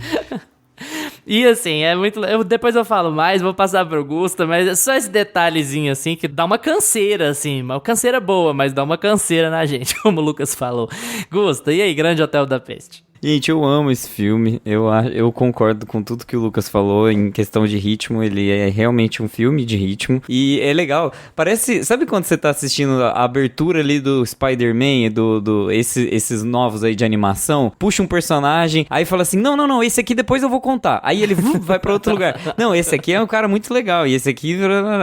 E assim, é muito... depois eu falo mais, vou passar pro Gusta, mas é só esse detalhezinho assim, que dá uma canseira, assim. Uma canseira boa, mas dá uma canseira na gente, como o Lucas falou. Gusta, e aí, Grande Hotel Budapeste? Gente, eu amo esse filme. Eu concordo com tudo que o Lucas falou em questão de ritmo. Ele é realmente um filme de ritmo. E é legal. Parece... Sabe quando você tá assistindo a abertura ali do Spider-Man, esses novos aí de animação? Puxa um personagem, aí fala assim, não, esse aqui depois eu vou contar. Aí ele vai pra outro lugar. Não, esse aqui é um cara muito legal. E esse aqui...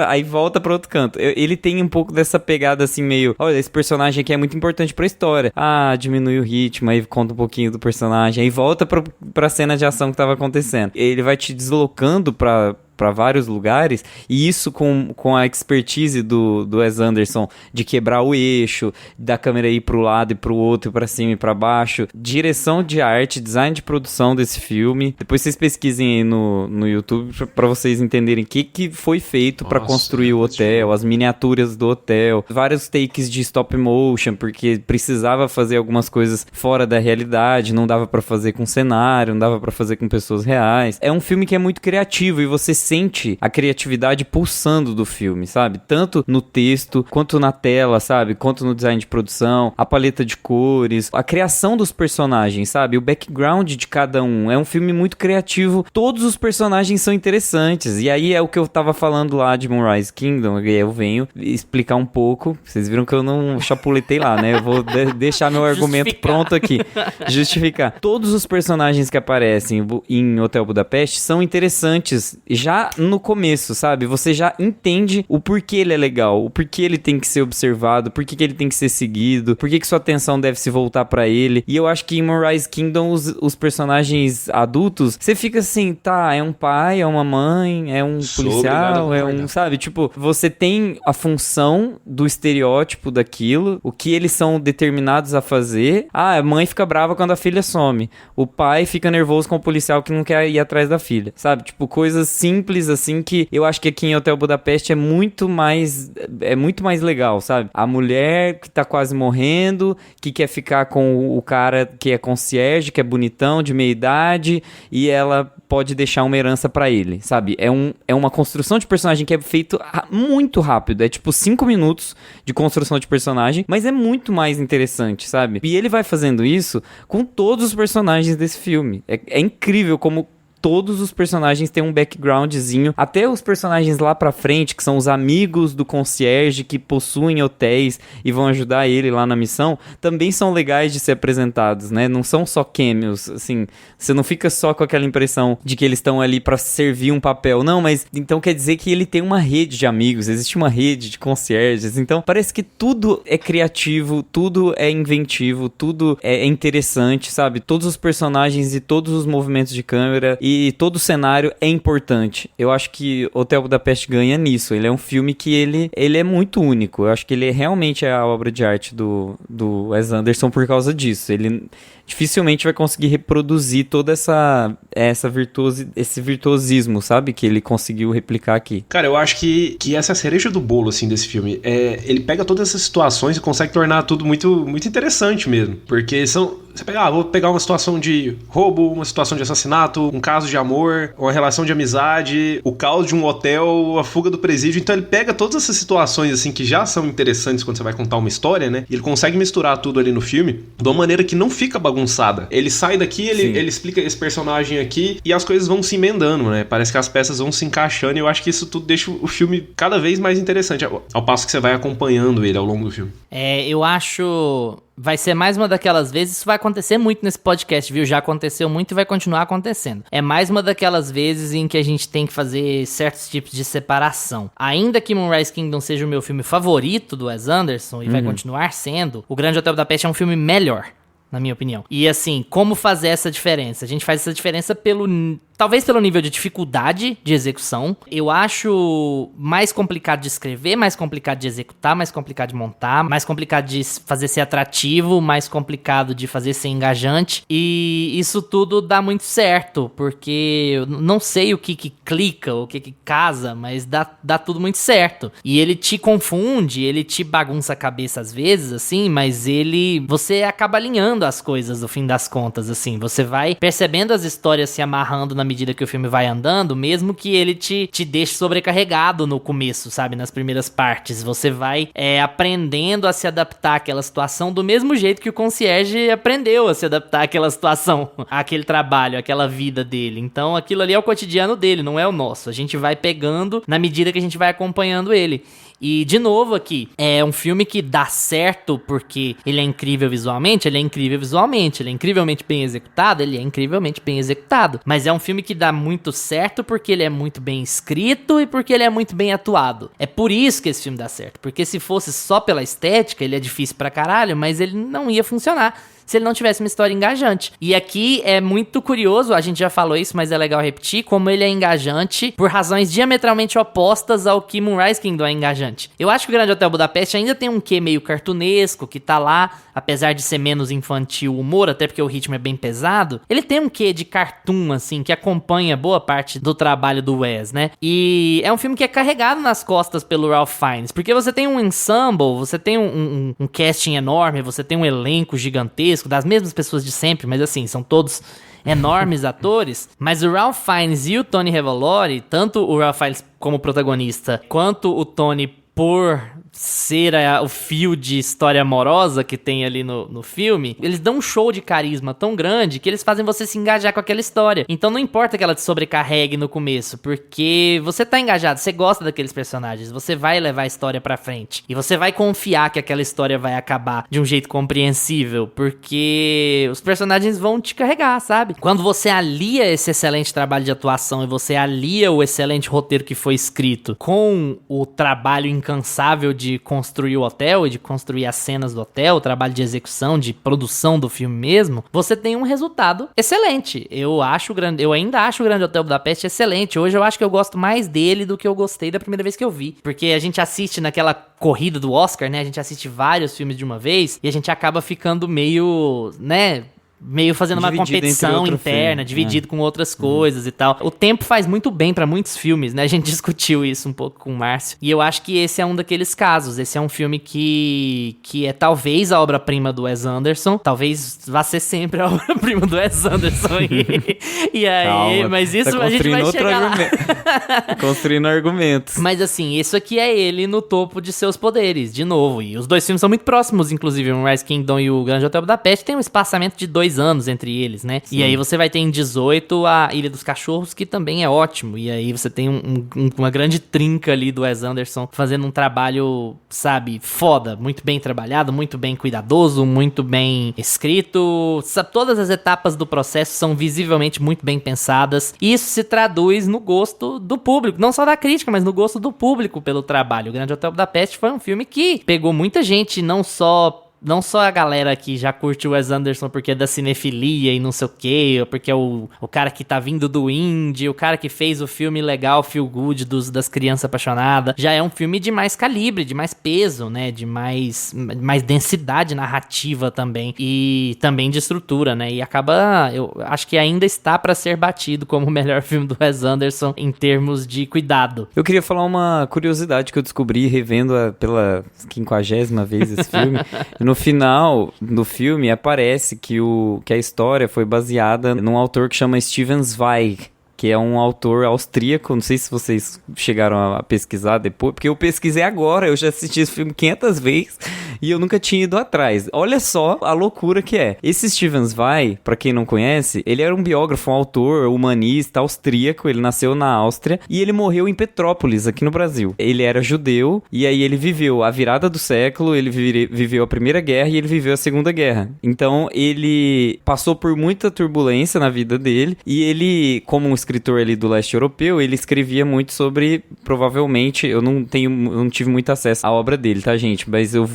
Aí volta pra outro canto. Ele tem um pouco dessa pegada assim meio... Olha, esse personagem aqui é muito importante pra história. Ah, diminui o ritmo, aí conta um pouquinho do personagem, aí volta pra cena de ação que tava acontecendo. Ele vai te deslocando pra vários lugares, e isso com a expertise do Wes Anderson de quebrar o eixo, da câmera ir pro lado e pro outro, e pra cima e pra baixo, direção de arte, design de produção desse filme. Depois vocês pesquisem aí no YouTube pra vocês entenderem o que foi feito pra construir o hotel, as miniaturas do hotel, vários takes de stop motion, porque precisava fazer algumas coisas fora da realidade, não dava pra fazer com cenário, não dava pra fazer com pessoas reais. É um filme que é muito criativo, e você sente a criatividade pulsando do filme, sabe? Tanto no texto, quanto na tela, sabe? Quanto no design de produção, a paleta de cores, a criação dos personagens, sabe? O background de cada um. É um filme muito criativo. Todos os personagens são interessantes. E aí é o que eu tava falando lá de Moonrise Kingdom. E eu venho explicar um pouco. Vocês viram que eu não chapuletei lá, né? Eu vou deixar meu argumento pronto aqui. Justificar. Todos os personagens que aparecem em Hotel Budapeste são interessantes. Já no começo, sabe? Você já entende o porquê ele é legal, o porquê ele tem que ser observado, porquê que ele tem que ser seguido, porquê que sua atenção deve se voltar pra ele. E eu acho que em Moonrise Kingdom os personagens adultos, você fica assim, tá, é um pai, é uma mãe, é um policial, é um, sabe? Tipo, você tem a função do estereótipo daquilo, o que eles são determinados a fazer. Ah, a mãe fica brava quando a filha some. O pai fica nervoso com o policial que não quer ir atrás da filha, sabe? Tipo, coisas simples assim, que eu acho que aqui em Hotel Budapeste é muito mais legal, sabe? A mulher que tá quase morrendo, que quer ficar com o cara que é concierge, que é bonitão, de meia idade, e ela pode deixar uma herança pra ele, sabe? É uma construção de personagem que é feito muito rápido, é tipo 5 minutos de construção de personagem, mas é muito mais interessante, sabe? E ele vai fazendo isso com todos os personagens desse filme. É incrível como todos os personagens têm um backgroundzinho, até os personagens lá pra frente, que são os amigos do concierge que possuem hotéis e vão ajudar ele lá na missão, também são legais de ser apresentados, né? Não são só cameos, assim, você não fica só com aquela impressão de que eles estão ali pra servir um papel, não, mas então quer dizer que ele tem uma rede de amigos, existe uma rede de concierges, então parece que tudo é criativo, tudo é inventivo, tudo é interessante, sabe? Todos os personagens e todos os movimentos de câmera e todo o cenário é importante. Eu acho que Hotel Budapeste ganha nisso. Ele é um filme que ele é muito único. Eu acho que ele realmente é a obra de arte do Wes Anderson por causa disso. Ele dificilmente vai conseguir reproduzir toda esse virtuosismo, sabe? Que ele conseguiu replicar aqui. Cara, eu acho que essa é a cereja do bolo, assim, desse filme. Ele pega todas essas situações e consegue tornar tudo muito, muito interessante mesmo. Porque são... Você pega, vou pegar uma situação de roubo, uma situação de assassinato, um caso de amor, uma relação de amizade, o caos de um hotel, a fuga do presídio. Então ele pega todas essas situações, assim, que já são interessantes quando você vai contar uma história, né? E ele consegue misturar tudo ali no filme de uma maneira que não fica bagunçada. Ele sai daqui, ele explica esse personagem aqui e as coisas vão se emendando, né? Parece que as peças vão se encaixando e eu acho que isso tudo deixa o filme cada vez mais interessante, ao passo que você vai acompanhando ele ao longo do filme. Eu acho... Vai ser mais uma daquelas vezes, isso vai acontecer muito nesse podcast, viu? Já aconteceu muito e vai continuar acontecendo. É mais uma daquelas vezes em que a gente tem que fazer certos tipos de separação. Ainda que Moonrise Kingdom seja o meu filme favorito do Wes Anderson, e vai continuar sendo, O Grande Hotel Budapeste é um filme melhor, na minha opinião. E assim, como fazer essa diferença? A gente faz essa diferença talvez pelo nível de dificuldade de execução. Eu acho mais complicado de escrever, mais complicado de executar, mais complicado de montar, mais complicado de fazer ser atrativo, mais complicado de fazer ser engajante. E isso tudo dá muito certo, porque eu não sei o que clica, o que casa, mas dá tudo muito certo. E ele te confunde, ele te bagunça a cabeça às vezes, assim, mas você acaba alinhando as coisas no fim das contas, assim. Você vai percebendo as histórias se amarrando na medida que o filme vai andando, mesmo que ele te deixe sobrecarregado no começo, sabe? Nas primeiras partes. Você vai aprendendo a se adaptar àquela situação do mesmo jeito que o concierge aprendeu a se adaptar àquela situação, àquele trabalho, àquela vida dele. Então, aquilo ali é o cotidiano dele, não é o nosso. A gente vai pegando na medida que a gente vai acompanhando ele. E, de novo aqui, é um filme que dá certo porque ele é incrível visualmente, ele é incrivelmente bem executado, ele é incrivelmente bem executado. Mas é um filme que dá muito certo porque ele é muito bem escrito e porque ele é muito bem atuado. É por isso que esse filme dá certo, porque se fosse só pela estética, ele é difícil pra caralho, mas ele não ia funcionar se ele não tivesse uma história engajante. E aqui é muito curioso, a gente já falou isso, mas é legal repetir, como ele é engajante por razões diametralmente opostas ao que Moonrise Kingdom é engajante. Eu acho que o Grande Hotel Budapeste ainda tem um quê meio cartunesco, que tá lá, apesar de ser menos infantil o humor, até porque o ritmo é bem pesado, ele tem um quê de cartoon, assim, que acompanha boa parte do trabalho do Wes, né? E é um filme que é carregado nas costas pelo Ralph Fiennes, porque você tem um ensemble, você tem um casting enorme, você tem um elenco gigantesco, das mesmas pessoas de sempre, mas assim, são todos enormes atores, mas o Ralph Fiennes e o Tony Revolori, tanto o Ralph Fiennes como protagonista, quanto o Tony por ser o fio de história amorosa que tem ali no filme, eles dão um show de carisma tão grande que eles fazem você se engajar com aquela história. Então não importa que ela te sobrecarregue no começo, porque você tá engajado, você gosta daqueles personagens, você vai levar a história pra frente. E você vai confiar que aquela história vai acabar de um jeito compreensível, porque os personagens vão te carregar, sabe? Quando você alia esse excelente trabalho de atuação e você alia o excelente roteiro que foi escrito com o trabalho incansável de construir o hotel e de construir as cenas do hotel, o trabalho de execução, de produção do filme mesmo, você tem um resultado excelente. Eu ainda acho o Grande Hotel Budapeste excelente. Hoje eu acho que eu gosto mais dele do que eu gostei da primeira vez que eu vi. Porque a gente assiste naquela corrida do Oscar, né? A gente assiste vários filmes de uma vez e a gente acaba ficando meio, né, meio fazendo uma competição interna, dividido com outras coisas e tal. O tempo faz muito bem pra muitos filmes, né? A gente discutiu isso um pouco com o Márcio. E eu acho que esse é um daqueles casos. Esse é um filme que é talvez a obra-prima do Wes Anderson. Talvez vá ser sempre a obra-prima do Wes Anderson. E aí, calma, mas isso tá a gente vai chegar lá. Construindo argumentos. Mas assim, isso aqui é ele no topo de seus poderes, de novo. E os dois filmes são muito próximos, inclusive. O Moonrise Kingdom e o Grande Hotel Budapeste tem um espaçamento de 2 anos entre eles, né? Sim. E aí você vai ter em 18 a Ilha dos Cachorros, que também é ótimo. E aí você tem uma grande trinca ali do Wes Anderson fazendo um trabalho, sabe, foda. Muito bem trabalhado, muito bem cuidadoso, muito bem escrito. Todas as etapas do processo são visivelmente muito bem pensadas. E isso se traduz no gosto do público. Não só da crítica, mas no gosto do público pelo trabalho. O Grande Hotel Budapeste foi um filme que pegou muita gente, não só a galera que já curte o Wes Anderson porque é da cinefilia e não sei o que, ou porque é o cara que tá vindo do indie, o cara que fez o filme legal, feel good das crianças apaixonadas. Já é um filme de mais calibre, de mais peso, né? De mais densidade narrativa também. E também de estrutura, né? E acaba, eu acho que ainda está pra ser batido como o melhor filme do Wes Anderson em termos de cuidado. Eu queria falar uma curiosidade que eu descobri revendo pela 50ª vez esse filme. No final do filme aparece que a história foi baseada num autor que chama Steven Zweig, que é um autor austríaco. Não sei se vocês chegaram a pesquisar depois, porque eu pesquisei agora, eu já assisti esse filme 500 vezes e eu nunca tinha ido atrás. Olha só a loucura que é. Esse Steven Zweig, pra quem não conhece, ele era um biógrafo, um autor, humanista austríaco, ele nasceu na Áustria e ele morreu em Petrópolis, aqui no Brasil. Ele era judeu e aí ele viveu a virada do século, ele viveu a Primeira Guerra e ele viveu a Segunda Guerra. Então ele passou por muita turbulência na vida dele e ele, como um escritor ali do leste europeu, ele escrevia muito sobre, provavelmente, eu não tive muito acesso à obra dele, tá, gente? Mas eu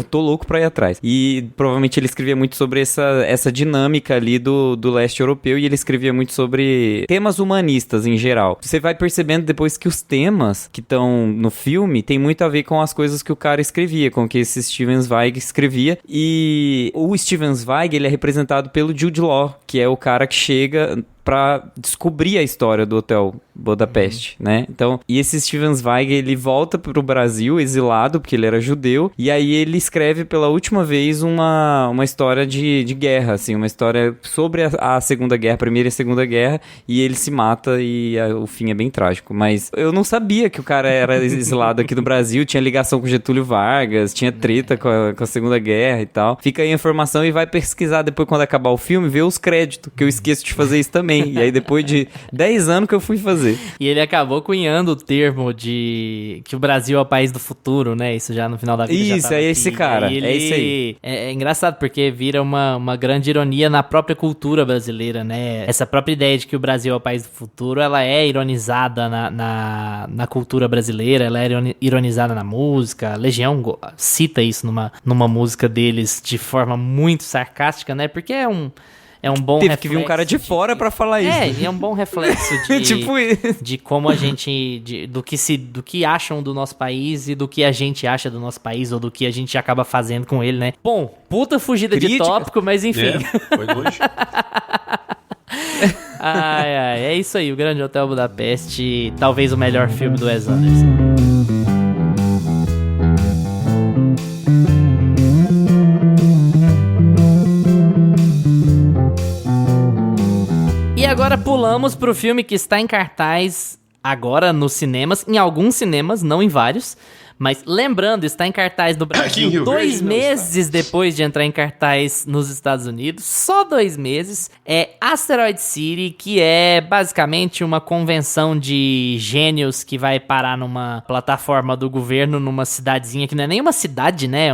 tô louco pra ir atrás. E provavelmente ele escrevia muito sobre essa dinâmica ali do leste europeu e ele escrevia muito sobre temas humanistas em geral. Você vai percebendo depois que os temas que estão no filme tem muito a ver com as coisas que o cara escrevia, com o que esse Steven Zweig escrevia. E o Steven Zweig, ele é representado pelo Jude Law, que é o cara que chega pra descobrir a história do hotel Budapeste, né? Então, e esse Steven Zweig, ele volta pro Brasil exilado, porque ele era judeu, e aí ele escreve pela última vez uma história de guerra, assim, uma história sobre a Segunda Guerra, a Primeira e a Segunda Guerra, e ele se mata e o fim é bem trágico. Mas eu não sabia que o cara era exilado aqui no Brasil, tinha ligação com Getúlio Vargas, tinha treta com a Segunda Guerra e tal. Fica aí a informação e vai pesquisar depois, quando acabar o filme, ver os créditos, que eu esqueço de fazer isso também. E aí depois de 10 anos que eu fui fazer. E ele acabou cunhando o termo de que o Brasil é o país do futuro, né? Isso já no final da vida já Isso, tava é esse aqui. cara, Ele, é esse aí. É engraçado, porque vira uma grande ironia na própria cultura brasileira, né? Essa própria ideia de que o Brasil é o país do futuro, ela é ironizada na cultura brasileira, ela é ironizada na música. Legião cita isso numa música deles de forma muito sarcástica, né? Porque é um bom Teve reflexo. que vir um cara de fora pra falar isso. E é um bom reflexo de, Tipo isso. de como a gente... do que acham do nosso país e do que a gente acha do nosso país, ou do que a gente acaba fazendo com ele, né? Bom, puta fugida de tópico, mas enfim. Foi longe. É isso aí, o Grande Hotel Budapeste, talvez o melhor filme do Wes Anderson. E agora pulamos pro filme que está em cartaz agora nos cinemas, em alguns cinemas, não em vários. Mas lembrando, está em cartaz no Brasil 2 meses depois de entrar em cartaz nos Estados Unidos. Só 2 meses. É Asteroid City, que é basicamente uma convenção de gênios que vai parar numa plataforma do governo, numa cidadezinha que não é nem uma cidade, né?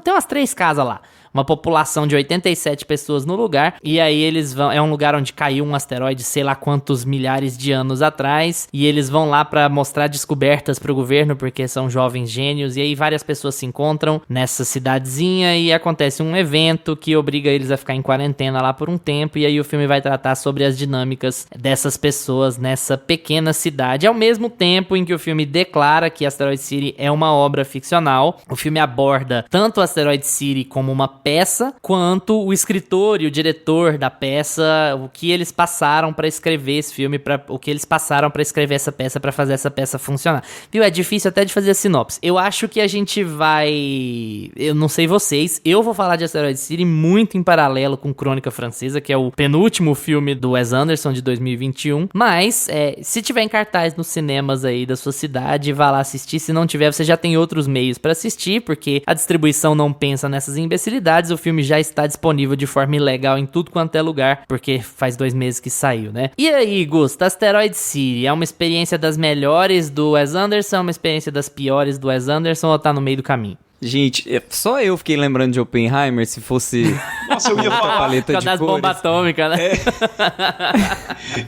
Tem umas 3 casas lá. Uma população de 87 pessoas no lugar, e aí eles vão... É um lugar onde caiu um asteroide sei lá quantos milhares de anos atrás, e eles vão lá pra mostrar descobertas pro governo, porque são jovens gênios, e aí várias pessoas se encontram nessa cidadezinha, e acontece um evento que obriga eles a ficar em quarentena lá por um tempo, e aí o filme vai tratar sobre as dinâmicas dessas pessoas nessa pequena cidade, ao mesmo tempo em que o filme declara que Asteroid City é uma obra ficcional. O filme aborda tanto Asteroid City como uma peça, quanto o escritor e o diretor da peça, o que eles passaram pra escrever esse filme, o que eles passaram pra escrever essa peça, pra fazer essa peça funcionar. Viu? É difícil até de fazer a sinopse. Eu acho que a gente vai... Eu não sei vocês, eu vou falar de Asteroid City muito em paralelo com Crônica Francesa, que é o penúltimo filme do Wes Anderson de 2021, mas se tiver em cartaz nos cinemas aí da sua cidade, vá lá assistir. Se não tiver, você já tem outros meios pra assistir, porque a distribuição não pensa nessas imbecilidades. O filme já está disponível de forma ilegal em tudo quanto é lugar, porque faz 2 meses que saiu, né? E aí, Gusto, Asteroid City é uma experiência das melhores do Wes Anderson, uma experiência das piores do Wes Anderson, ou tá no meio do caminho? Gente, só eu fiquei lembrando de Oppenheimer, se fosse... Nossa, eu ia falar. Paleta Por causa de das cores. bombas atômicas, né?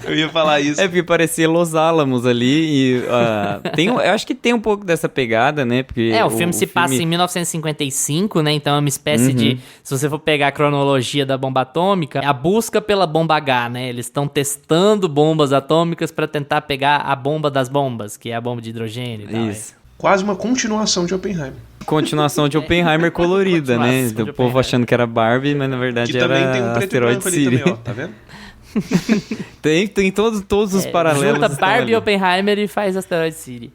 Eu ia falar isso. É porque parecia Los Alamos ali e eu acho que tem um pouco dessa pegada, né? Porque O filme se passa em 1955, né? Então é uma espécie de... Se você for pegar a cronologia da bomba atômica, é a busca pela bomba H, né? Eles estão testando bombas atômicas pra tentar pegar a bomba das bombas, que é a bomba de hidrogênio e tal. Isso. Quase uma continuação de Oppenheimer. Continuação de Oppenheimer colorida, né? Continuação de O povo Oppenheimer. achando que era Barbie, mas na verdade Que era também tem um preto e Asteroid branco ali City. também, ó. Tá vendo? Tem todos os paralelos. Junta estão Barbie ali. e Oppenheimer e faz Asteroid City.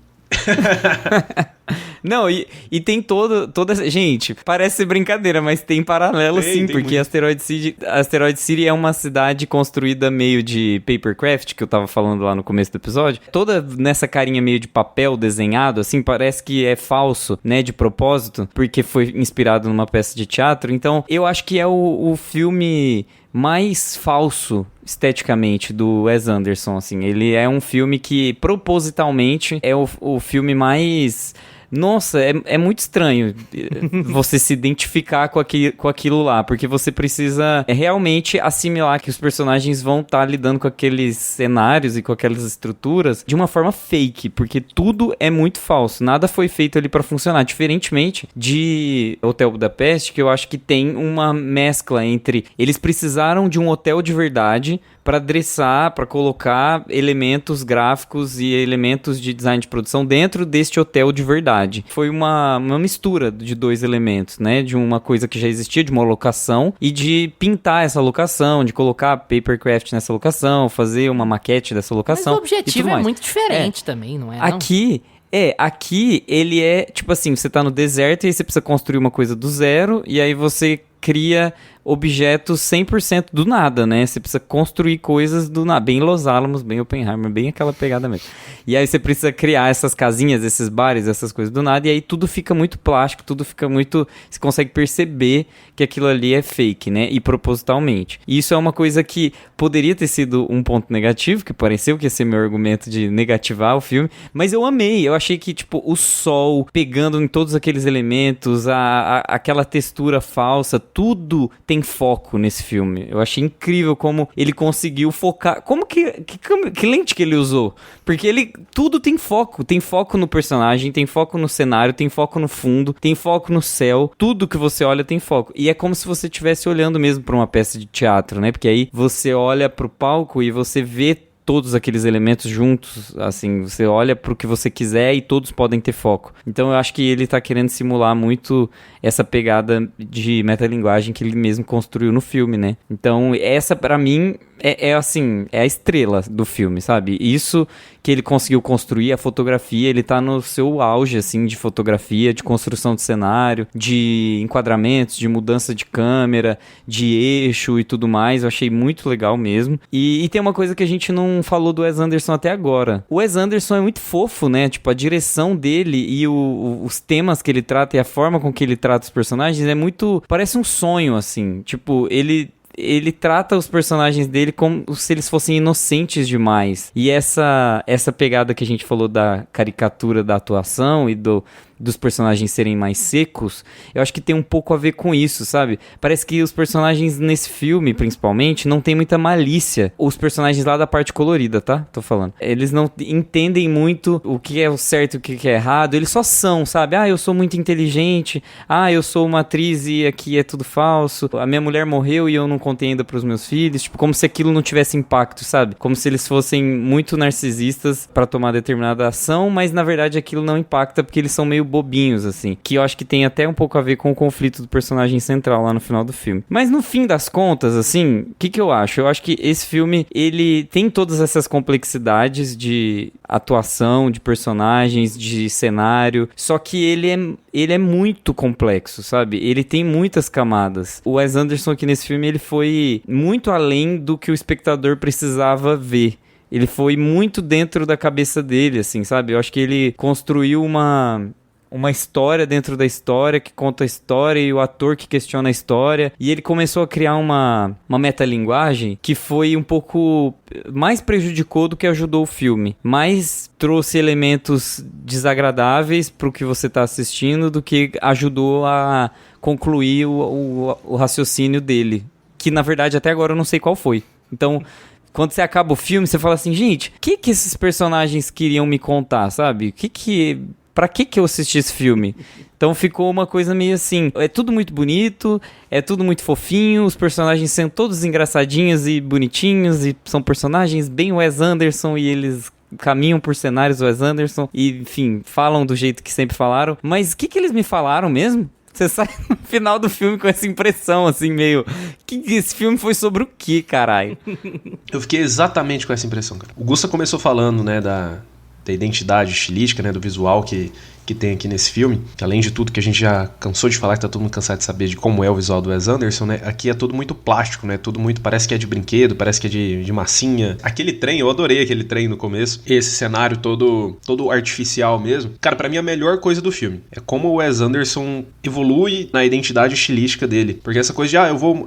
Não, e tem toda essa... Gente, parece ser brincadeira, mas tem paralelo sim, tem porque muito. Asteroid City é uma cidade construída meio de papercraft, que eu tava falando lá no começo do episódio. Toda nessa carinha meio de papel desenhado, assim, parece que é falso, né, de propósito, porque foi inspirado numa peça de teatro. Então, eu acho que é o filme mais falso esteticamente do Wes Anderson, assim. Ele é um filme que propositalmente é o filme mais... Nossa, é muito estranho você se identificar com aquilo lá, porque você precisa realmente assimilar que os personagens vão estar lidando com aqueles cenários e com aquelas estruturas de uma forma fake, porque tudo é muito falso, nada foi feito ali pra funcionar, diferentemente de Hotel Budapeste, que eu acho que tem uma mescla entre eles precisaram de um hotel de verdade para dressar, para colocar elementos gráficos e elementos de design de produção dentro deste hotel de verdade. cidade. Foi uma mistura de dois elementos, né? De uma coisa que já existia, de uma locação, e de pintar essa locação, de colocar papercraft nessa locação, fazer uma maquete dessa locação. Mas o objetivo é muito diferente também, não é? Aqui ele é, tipo assim, você tá no deserto e aí você precisa construir uma coisa do zero, e aí você cria objetos 100% do nada, né? Você precisa construir coisas do nada, bem Los Alamos, bem Oppenheimer, bem aquela pegada mesmo. E aí você precisa criar essas casinhas, esses bares, essas coisas do nada, e aí tudo fica muito plástico, tudo fica muito... Você consegue perceber que aquilo ali é fake, né? E propositalmente. E isso é uma coisa que poderia ter sido um ponto negativo, que pareceu que ia ser meu argumento de negativar o filme, mas eu amei. Eu achei que, tipo, o sol pegando em todos aqueles elementos, aquela textura falsa, tudo tem foco nesse filme. Eu achei incrível como ele conseguiu focar. Como que lente que ele usou? Porque tudo tem foco no personagem, tem foco no cenário, tem foco no fundo, tem foco no céu, tudo que você olha tem foco. E é como se você estivesse olhando mesmo para uma peça de teatro, né? Porque aí você olha pro palco e você vê todos aqueles elementos juntos, assim, você olha pro que você quiser e todos podem ter foco. Então eu acho que ele tá querendo simular muito essa pegada de metalinguagem que ele mesmo construiu no filme, né? Então essa pra mim é assim, é a estrela do filme, sabe? Isso que ele conseguiu construir, a fotografia, ele tá no seu auge, assim, de fotografia, de construção de cenário, de enquadramentos, de mudança de câmera, de eixo e tudo mais. Eu achei muito legal mesmo. E tem uma coisa que a gente não falou do Wes Anderson até agora. O Wes Anderson é muito fofo, né? Tipo, a direção dele e os temas que ele trata e a forma com que ele trata os personagens é muito... Parece um sonho, assim. Tipo, ele trata os personagens dele como se eles fossem inocentes demais. E essa pegada que a gente falou da caricatura da atuação e dos personagens serem mais secos, eu acho que tem um pouco a ver com isso, sabe? Parece que os personagens nesse filme, principalmente, não tem muita malícia. Os personagens lá da parte colorida, tá? Tô falando. Eles não entendem muito o que é o certo e o que é errado. Eles só são, sabe? Ah, eu sou muito inteligente. Ah, eu sou uma atriz e aqui é tudo falso. A minha mulher morreu e eu não contei ainda pros meus filhos. Tipo, como se aquilo não tivesse impacto, sabe? Como se eles fossem muito narcisistas pra tomar determinada ação, mas na verdade aquilo não impacta porque eles são meio bobinhos, assim, que eu acho que tem até um pouco a ver com o conflito do personagem central lá no final do filme. Mas no fim das contas, assim, o que eu acho? Eu acho que esse filme, ele tem todas essas complexidades de atuação, de personagens, de cenário, só que ele é muito complexo, sabe? Ele tem muitas camadas. O Wes Anderson aqui nesse filme, ele foi muito além do que o espectador precisava ver. Ele foi muito dentro da cabeça dele, assim, sabe? Eu acho que ele construiu uma história dentro da história, que conta a história e o ator que questiona a história. E ele começou a criar uma metalinguagem que foi um pouco... mais prejudicou do que ajudou o filme. Mais trouxe elementos desagradáveis pro que você tá assistindo do que ajudou a concluir o raciocínio dele. Que, na verdade, até agora eu não sei qual foi. Então... quando você acaba o filme, você fala assim, gente, o que esses personagens queriam me contar, sabe? Pra que eu assisti esse filme? Então ficou uma coisa meio assim, é tudo muito bonito, é tudo muito fofinho, os personagens são todos engraçadinhos e bonitinhos, e são personagens bem Wes Anderson, e eles caminham por cenários Wes Anderson, e enfim, falam do jeito que sempre falaram. Mas o que eles me falaram mesmo? Você sai no final do filme com essa impressão, assim, meio... que esse filme foi sobre o quê, caralho? Eu fiquei exatamente com essa impressão, cara. O Gusta começou falando, né, da identidade estilística, né, do visual que tem aqui nesse filme, que além de tudo que a gente já cansou de falar, que tá todo mundo cansado de saber de como é o visual do Wes Anderson, né, aqui é tudo muito plástico, né, tudo muito, parece que é de brinquedo, parece que é de massinha. Aquele trem, eu adorei aquele trem no começo, esse cenário todo artificial mesmo. Cara, pra mim a melhor coisa do filme é como o Wes Anderson evolui na identidade estilística dele, porque essa coisa de,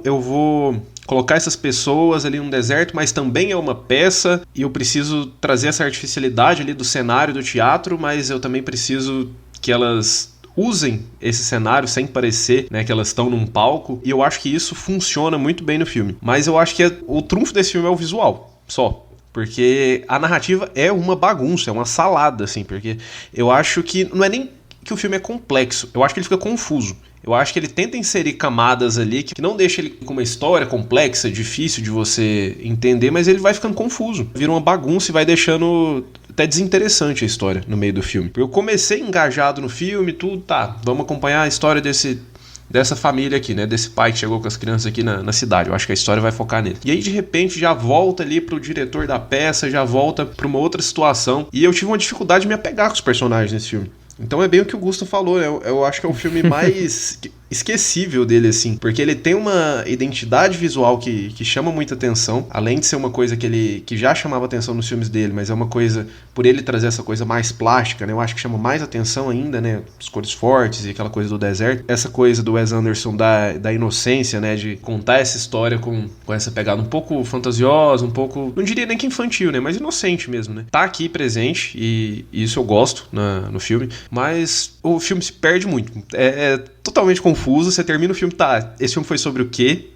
eu vou colocar essas pessoas ali num deserto, mas também é uma peça e eu preciso trazer essa artificialidade ali do cenário do teatro, mas eu também preciso que elas usem esse cenário sem parecer, né, que elas estão num palco, e eu acho que isso funciona muito bem no filme. Mas eu acho que o trunfo desse filme é o visual, só. Porque a narrativa é uma bagunça, é uma salada, assim, porque eu acho que não é nem que o filme é complexo, eu acho que ele fica confuso. Eu acho que ele tenta inserir camadas ali que não deixa ele com uma história complexa, difícil de você entender, mas ele vai ficando confuso. Vira uma bagunça e vai deixando até desinteressante a história no meio do filme. Eu comecei engajado no filme, tudo, tá, vamos acompanhar a história dessa família aqui, né, desse pai que chegou com as crianças aqui na cidade. Eu acho que a história vai focar nele. E aí, de repente, já volta ali pro diretor da peça, já volta pra uma outra situação. E eu tive uma dificuldade de me apegar com os personagens nesse filme. Então é bem o que o Gusto falou, né? Eu acho que é o filme mais esquecível dele, assim, porque ele tem uma identidade visual que chama muita atenção, além de ser uma coisa que já chamava atenção nos filmes dele, mas é uma coisa, por ele trazer essa coisa mais plástica, né? Eu acho que chama mais atenção ainda, né? As cores fortes e aquela coisa do deserto. Essa coisa do Wes Anderson da inocência, né? De contar essa história com essa pegada um pouco fantasiosa, um pouco, não diria nem que infantil, né? Mas inocente mesmo, né? Tá aqui presente e isso eu gosto no filme, mas o filme se perde muito. É totalmente confuso. Você termina o filme, tá, esse filme foi sobre o quê?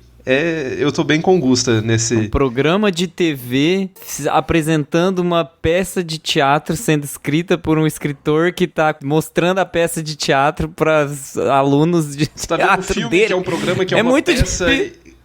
Eu tô bem com Gusta nesse... Um programa de TV apresentando uma peça de teatro sendo escrita por um escritor que tá mostrando a peça de teatro para alunos de você tá teatro vendo um filme dele. que é um programa que é uma muito peça...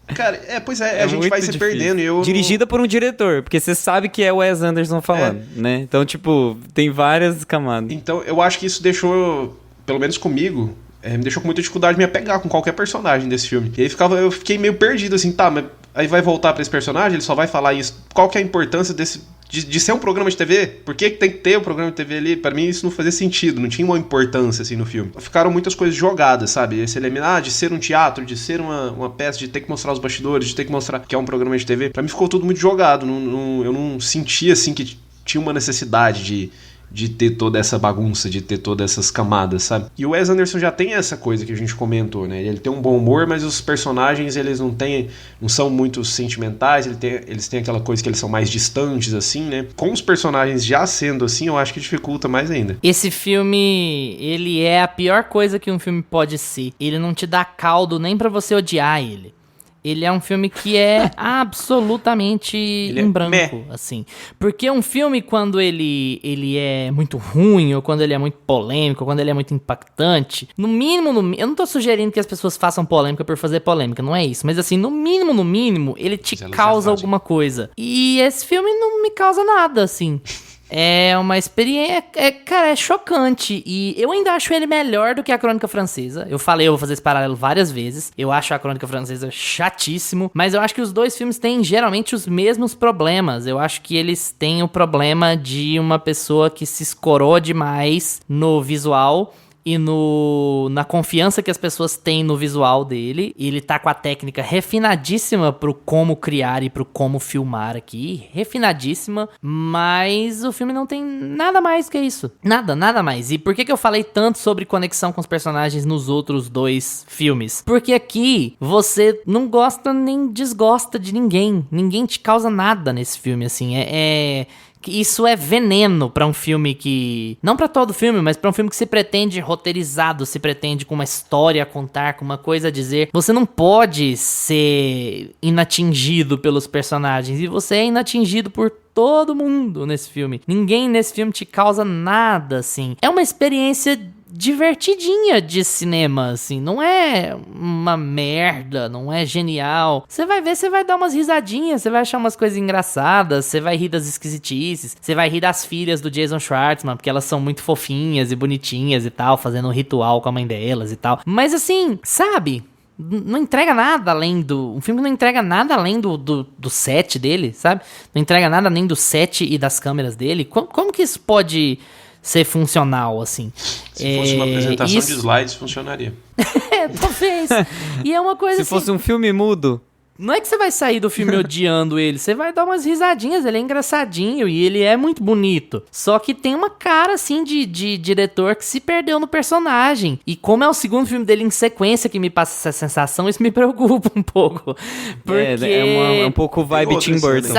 Cara, pois é, a gente vai se difícil. perdendo. E Dirigida por um diretor, porque você sabe que é o Wes Anderson falando, né? Então, tipo, tem várias camadas. Então, eu acho que isso deixou, pelo menos comigo, me deixou com muita dificuldade de me apegar com qualquer personagem desse filme. E aí eu fiquei meio perdido, assim, tá, mas aí vai voltar pra esse personagem, ele só vai falar isso. Qual que é a importância de ser um programa de TV? Por que tem que ter um programa de TV ali? Pra mim isso não fazia sentido, não tinha uma importância assim no filme. Ficaram muitas coisas jogadas, sabe? Esse elemento de ser um teatro, de ser uma peça, de ter que mostrar os bastidores, de ter que mostrar que é um programa de TV. Pra mim ficou tudo muito jogado, eu não sentia assim que tinha uma necessidade de ter toda essa bagunça, de ter todas essas camadas, sabe? E o Wes Anderson já tem essa coisa que a gente comentou, né? Ele tem um bom humor, mas os personagens, eles não são muito sentimentais, eles têm aquela coisa que eles são mais distantes, assim, né? Com os personagens já sendo assim, eu acho que dificulta mais ainda. Esse filme, ele é a pior coisa que um filme pode ser. Ele não te dá caldo nem pra você odiar ele. Ele é um filme que é absolutamente em branco, assim. Porque um filme, quando ele é muito ruim, ou quando ele é muito polêmico, ou quando ele é muito impactante, no mínimo, eu não tô sugerindo que as pessoas façam polêmica por fazer polêmica, não é isso. Mas assim, no mínimo, ele te causa alguma coisa. E esse filme não me causa nada, assim. É uma experiência, cara, é chocante. E eu ainda acho ele melhor do que a Crônica Francesa. Eu vou fazer esse paralelo várias vezes. Eu acho a Crônica Francesa chatíssimo. Mas eu acho que os dois filmes têm geralmente os mesmos problemas. Eu acho que eles têm o problema de uma pessoa que se escorou demais no visual e na confiança que as pessoas têm no visual dele. E ele tá com a técnica refinadíssima pro como criar e pro como filmar aqui. Refinadíssima. Mas o filme não tem nada mais que isso. Nada mais. E por que eu falei tanto sobre conexão com os personagens nos outros dois filmes? Porque aqui você não gosta nem desgosta de ninguém. Ninguém te causa nada nesse filme, assim. Isso é veneno pra um filme que... Não pra todo filme, mas pra um filme que se pretende roteirizado, se pretende com uma história a contar, com uma coisa a dizer. Você não pode ser inatingido pelos personagens. E você é inatingido por todo mundo nesse filme. Ninguém nesse filme te causa nada, assim. É uma experiência divertidinha de cinema, assim, não é uma merda, não é genial. Você vai ver, você vai dar umas risadinhas, você vai achar umas coisas engraçadas, você vai rir das esquisitices, você vai rir das filhas do Jason Schwartzman, porque elas são muito fofinhas e bonitinhas e tal, fazendo um ritual com a mãe delas e tal. Mas assim, sabe? Não entrega nada além do... Um filme não entrega nada além do set dele, sabe? Não entrega nada além do set e das câmeras dele. Como que isso pode ser funcional, assim? Se fosse uma apresentação de slides, funcionaria. Talvez. E é uma coisa assim... Se fosse um filme mudo... Não é que você vai sair do filme odiando ele, você vai dar umas risadinhas, ele é engraçadinho e ele é muito bonito. Só que tem uma cara, assim, de diretor que se perdeu no personagem. E como é o segundo filme dele em sequência que me passa essa sensação, isso me preocupa um pouco. Porque... É um pouco vibe Tim Burton.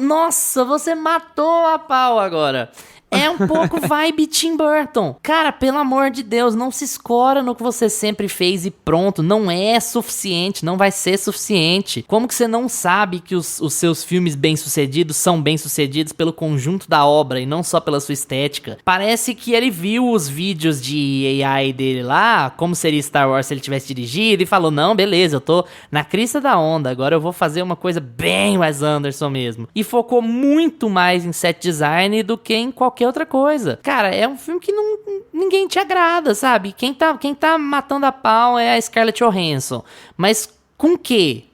Nossa, você matou a pau agora. É um pouco vibe Tim Burton. Cara, pelo amor de Deus, não se escora no que você sempre fez e pronto. Não é suficiente, não vai ser suficiente. Como que você não sabe que os seus filmes bem-sucedidos são bem-sucedidos pelo conjunto da obra e não só pela sua estética? Parece que ele viu os vídeos de AI dele lá, como seria Star Wars se ele tivesse dirigido, e falou, não, beleza, eu tô na crista da onda, agora eu vou fazer uma coisa bem Wes Anderson mesmo. E focou muito mais em set design do que em qualquer outra coisa. Cara, é um filme que ninguém te agrada, sabe? Quem tá matando a pau é a Scarlett Johansson. Mas com o quê?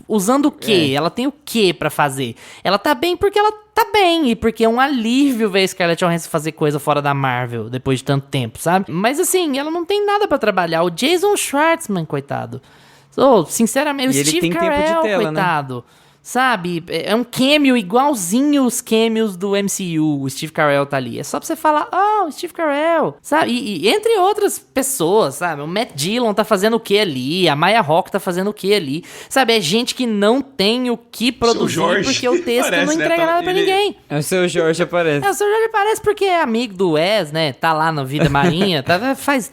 Usando o quê? Ela tem o quê pra fazer? Ela tá bem porque ela tá bem, e porque é um alívio ver a Scarlett Johansson fazer coisa fora da Marvel depois de tanto tempo, sabe? Mas assim, ela não tem nada pra trabalhar. O Jason Schwartzman, coitado. Sinceramente, o Steve Carell, coitado. Né? Sabe, é um cameo igualzinho os cameos do MCU, o Steve Carell tá ali. É só pra você falar, o Steve Carell, sabe? E entre outras pessoas, sabe? O Matt Dillon tá fazendo o que ali? A Maya Hawke tá fazendo o que ali? Sabe, é gente que não tem o que produzir porque o texto não entrega nada pra ninguém. O seu Jorge aparece. O seu Jorge aparece porque é amigo do Wes, né? Tá lá na Vida Marinha, faz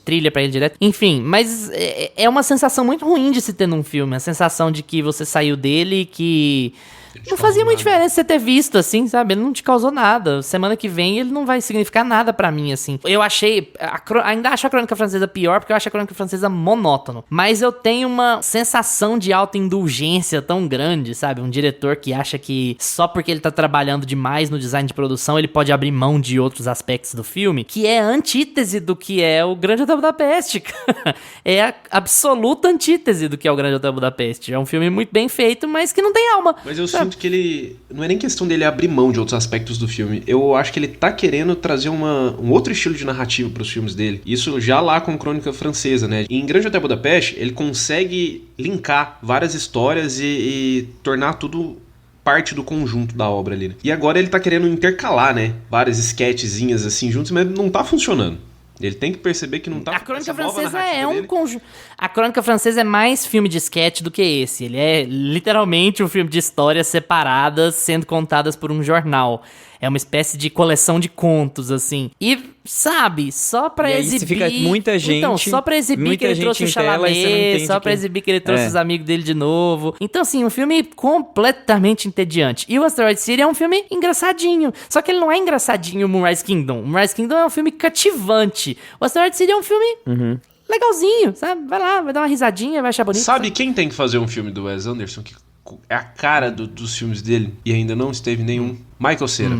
trilha pra ele direto. Enfim, mas é uma sensação muito ruim de se ter num filme. A sensação de que você saiu dele que não fazia muita diferença você ter visto, assim, sabe? Ele não te causou nada. Semana que vem ele não vai significar nada pra mim, assim. Eu achei... ainda acho a Crônica Francesa pior, porque eu acho a Crônica Francesa monótono. Mas eu tenho uma sensação de autoindulgência tão grande, sabe? Um diretor que acha que só porque ele tá trabalhando demais no design de produção, ele pode abrir mão de outros aspectos do filme, que é a antítese do que é o Grande Hotel Budapeste. É a absoluta antítese do que é o Grande Hotel Budapeste. É um filme muito bem feito, mas que não tem alma. Mas eu sinto que ele... Não é nem questão dele abrir mão de outros aspectos do filme. Eu acho que ele tá querendo trazer um outro estilo de narrativa pros filmes dele. Isso já lá com Crônica Francesa, né? Em Grande Hotel Budapeste, ele consegue linkar várias histórias e tornar tudo parte do conjunto da obra ali, né? E agora ele tá querendo intercalar, né? Várias sketchzinhas assim juntos, mas não tá funcionando. Ele tem que perceber que não tá... A Crônica Francesa é um conjunto... A Crônica Francesa é mais filme de sketch do que esse. Ele é literalmente um filme de histórias separadas sendo contadas por um jornal. É uma espécie de coleção de contos, assim. E, sabe, só pra e exibir... Fica muita gente... Então, só pra exibir que ele trouxe o Chalamet, só pra exibir que ele trouxe os amigos dele de novo. Então, assim, um filme completamente entediante. E o Asteroid City é um filme engraçadinho. Só que ele não é engraçadinho, o Moonrise Kingdom. O Moonrise Kingdom é um filme cativante. O Asteroid City é um filme... legalzinho, sabe? Vai lá, vai dar uma risadinha, vai achar bonito. Sabe quem tem que fazer um filme do Wes Anderson que é a cara dos filmes dele e ainda não esteve nenhum? Michael Cera.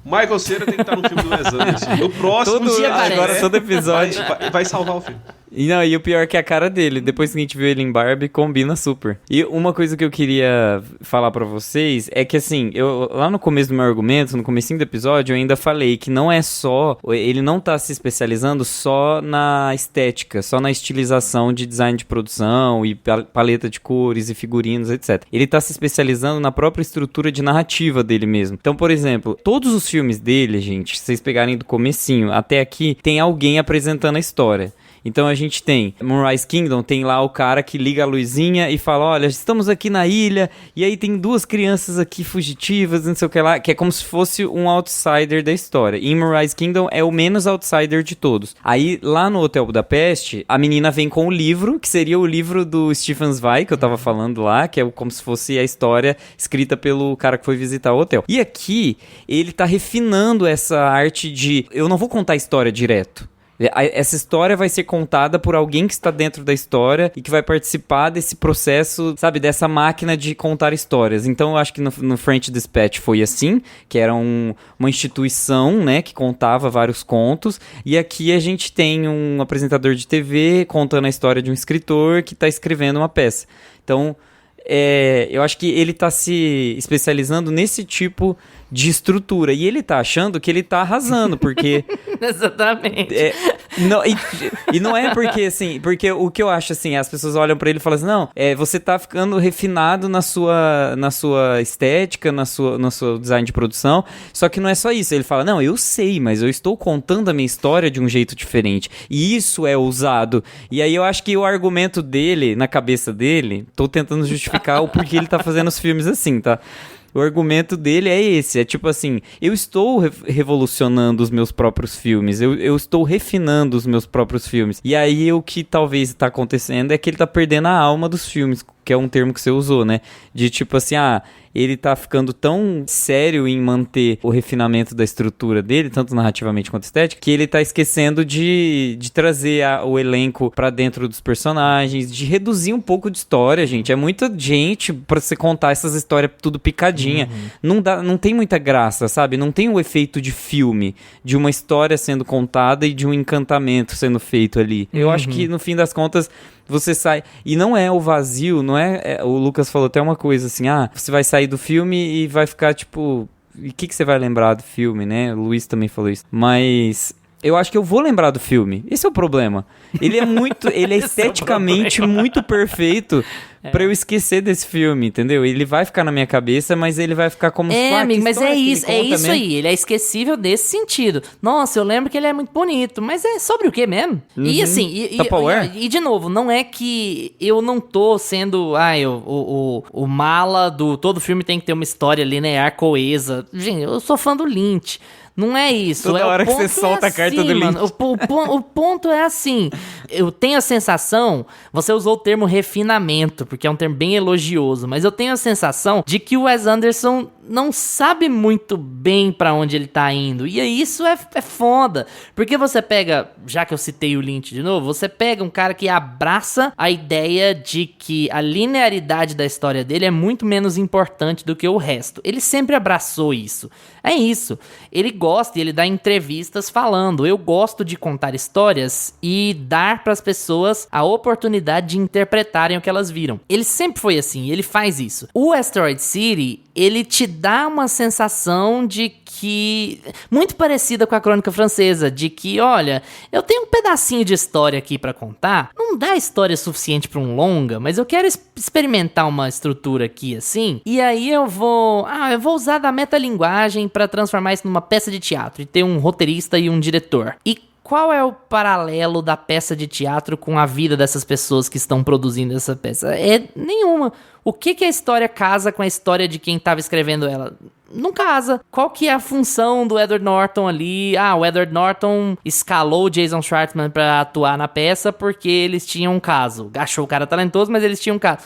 Michael Cera tem que estar no filme do Wes Anderson. No próximo dia agora todo episódio vai salvar o filme. E o pior é que a cara dele, depois que a gente viu ele em Barbie, combina super. E uma coisa que eu queria falar pra vocês é que, assim, eu lá no começo do meu argumento, no comecinho do episódio, eu ainda falei que não é só... Ele não tá se especializando só na estética, só na estilização de design de produção e paleta de cores e figurinos, etc. Ele tá se especializando na própria estrutura de narrativa dele mesmo. Então, por exemplo, todos os filmes dele, gente, se vocês pegarem do comecinho até aqui, tem alguém apresentando a história. Então a gente tem Moonrise Kingdom, tem lá o cara que liga a luzinha e fala, olha, estamos aqui na ilha, e aí tem duas crianças aqui fugitivas, não sei o que lá, que é como se fosse um outsider da história. E em Moonrise Kingdom é o menos outsider de todos. Aí lá no Hotel Budapeste, a menina vem com o livro, que seria o livro do Stefan Zweig, que eu tava falando lá, que é como se fosse a história escrita pelo cara que foi visitar o hotel. E aqui, ele tá refinando essa arte de, eu não vou contar a história direto. Essa história vai ser contada por alguém que está dentro da história e que vai participar desse processo, sabe, dessa máquina de contar histórias. Então eu acho que no French Dispatch foi assim, que era uma instituição, né, que contava vários contos, e aqui a gente tem um apresentador de TV contando a história de um escritor que está escrevendo uma peça. Então eu acho que ele está se especializando nesse tipo de estrutura. E ele tá achando que ele tá arrasando, porque... Exatamente. E não é porque, assim... Porque o que eu acho, assim, as pessoas olham pra ele e falam assim, não, você tá ficando refinado na sua estética, no seu design de produção, só que não é só isso. Ele fala, não, eu sei, mas eu estou contando a minha história de um jeito diferente. E isso é ousado. E aí eu acho que o argumento dele, na cabeça dele, tô tentando justificar o porquê ele tá fazendo os filmes assim, tá? O argumento dele é esse, é tipo assim, eu estou revolucionando os meus próprios filmes, eu estou refinando os meus próprios filmes. E aí o que talvez tá acontecendo é que ele tá perdendo a alma dos filmes, que é um termo que você usou, né? De tipo assim, ele tá ficando tão sério em manter o refinamento da estrutura dele, tanto narrativamente quanto estética, que ele tá esquecendo de trazer o elenco pra dentro dos personagens, de reduzir um pouco de história, gente. É muita gente pra você contar essas histórias tudo picadinha. Não tem muita graça, sabe? Não tem o efeito de filme, de uma história sendo contada e de um encantamento sendo feito ali. Eu acho que, no fim das contas, você sai... E não é o vazio, não é... O Lucas falou até uma coisa assim, você vai sair do filme e vai ficar, tipo... E o que você vai lembrar do filme, né? O Luiz também falou isso. Mas... eu acho que eu vou lembrar do filme. Esse é o problema. Ele é muito... ele é esteticamente muito perfeito pra eu esquecer desse filme, entendeu? Ele vai ficar na minha cabeça, mas ele vai ficar como... amigo, mas é isso aí. Ele é esquecível desse sentido. Nossa, eu lembro que ele é muito bonito, mas é sobre o quê mesmo? E assim... E de novo, não é que eu não tô sendo... o mala do... todo filme tem que ter uma história linear, coesa. Gente, eu sou fã do Lynch. Não é isso. Toda hora que você solta a carta do Lynch. O ponto é assim, eu tenho a sensação, você usou o termo refinamento, porque é um termo bem elogioso, mas eu tenho a sensação de que o Wes Anderson não sabe muito bem pra onde ele tá indo. E aí isso é foda. Porque você pega, já que eu citei o Lynch de novo, você pega um cara que abraça a ideia de que a linearidade da história dele é muito menos importante do que o resto. Ele sempre abraçou isso. É isso. Ele gosta e ele dá entrevistas falando: eu gosto de contar histórias e dar pras pessoas a oportunidade de interpretarem o que elas viram. Ele sempre foi assim, ele faz isso. O Asteroid City, ele te dá uma sensação de que... muito parecida com a Crônica Francesa, de que, olha, eu tenho um pedacinho de história aqui pra contar, não dá história suficiente pra um longa, mas eu quero experimentar uma estrutura aqui assim, e aí eu vou usar da metalinguagem pra transformar isso numa peça de teatro, e ter um roteirista e um diretor. E qual é o paralelo da peça de teatro com a vida dessas pessoas que estão produzindo essa peça? É nenhuma. O que a história casa com a história de quem estava escrevendo ela? Não casa. Qual que é a função do Edward Norton ali? O Edward Norton escalou o Jason Schwartzman pra atuar na peça porque eles tinham um caso. Achou o cara talentoso, mas eles tinham um caso.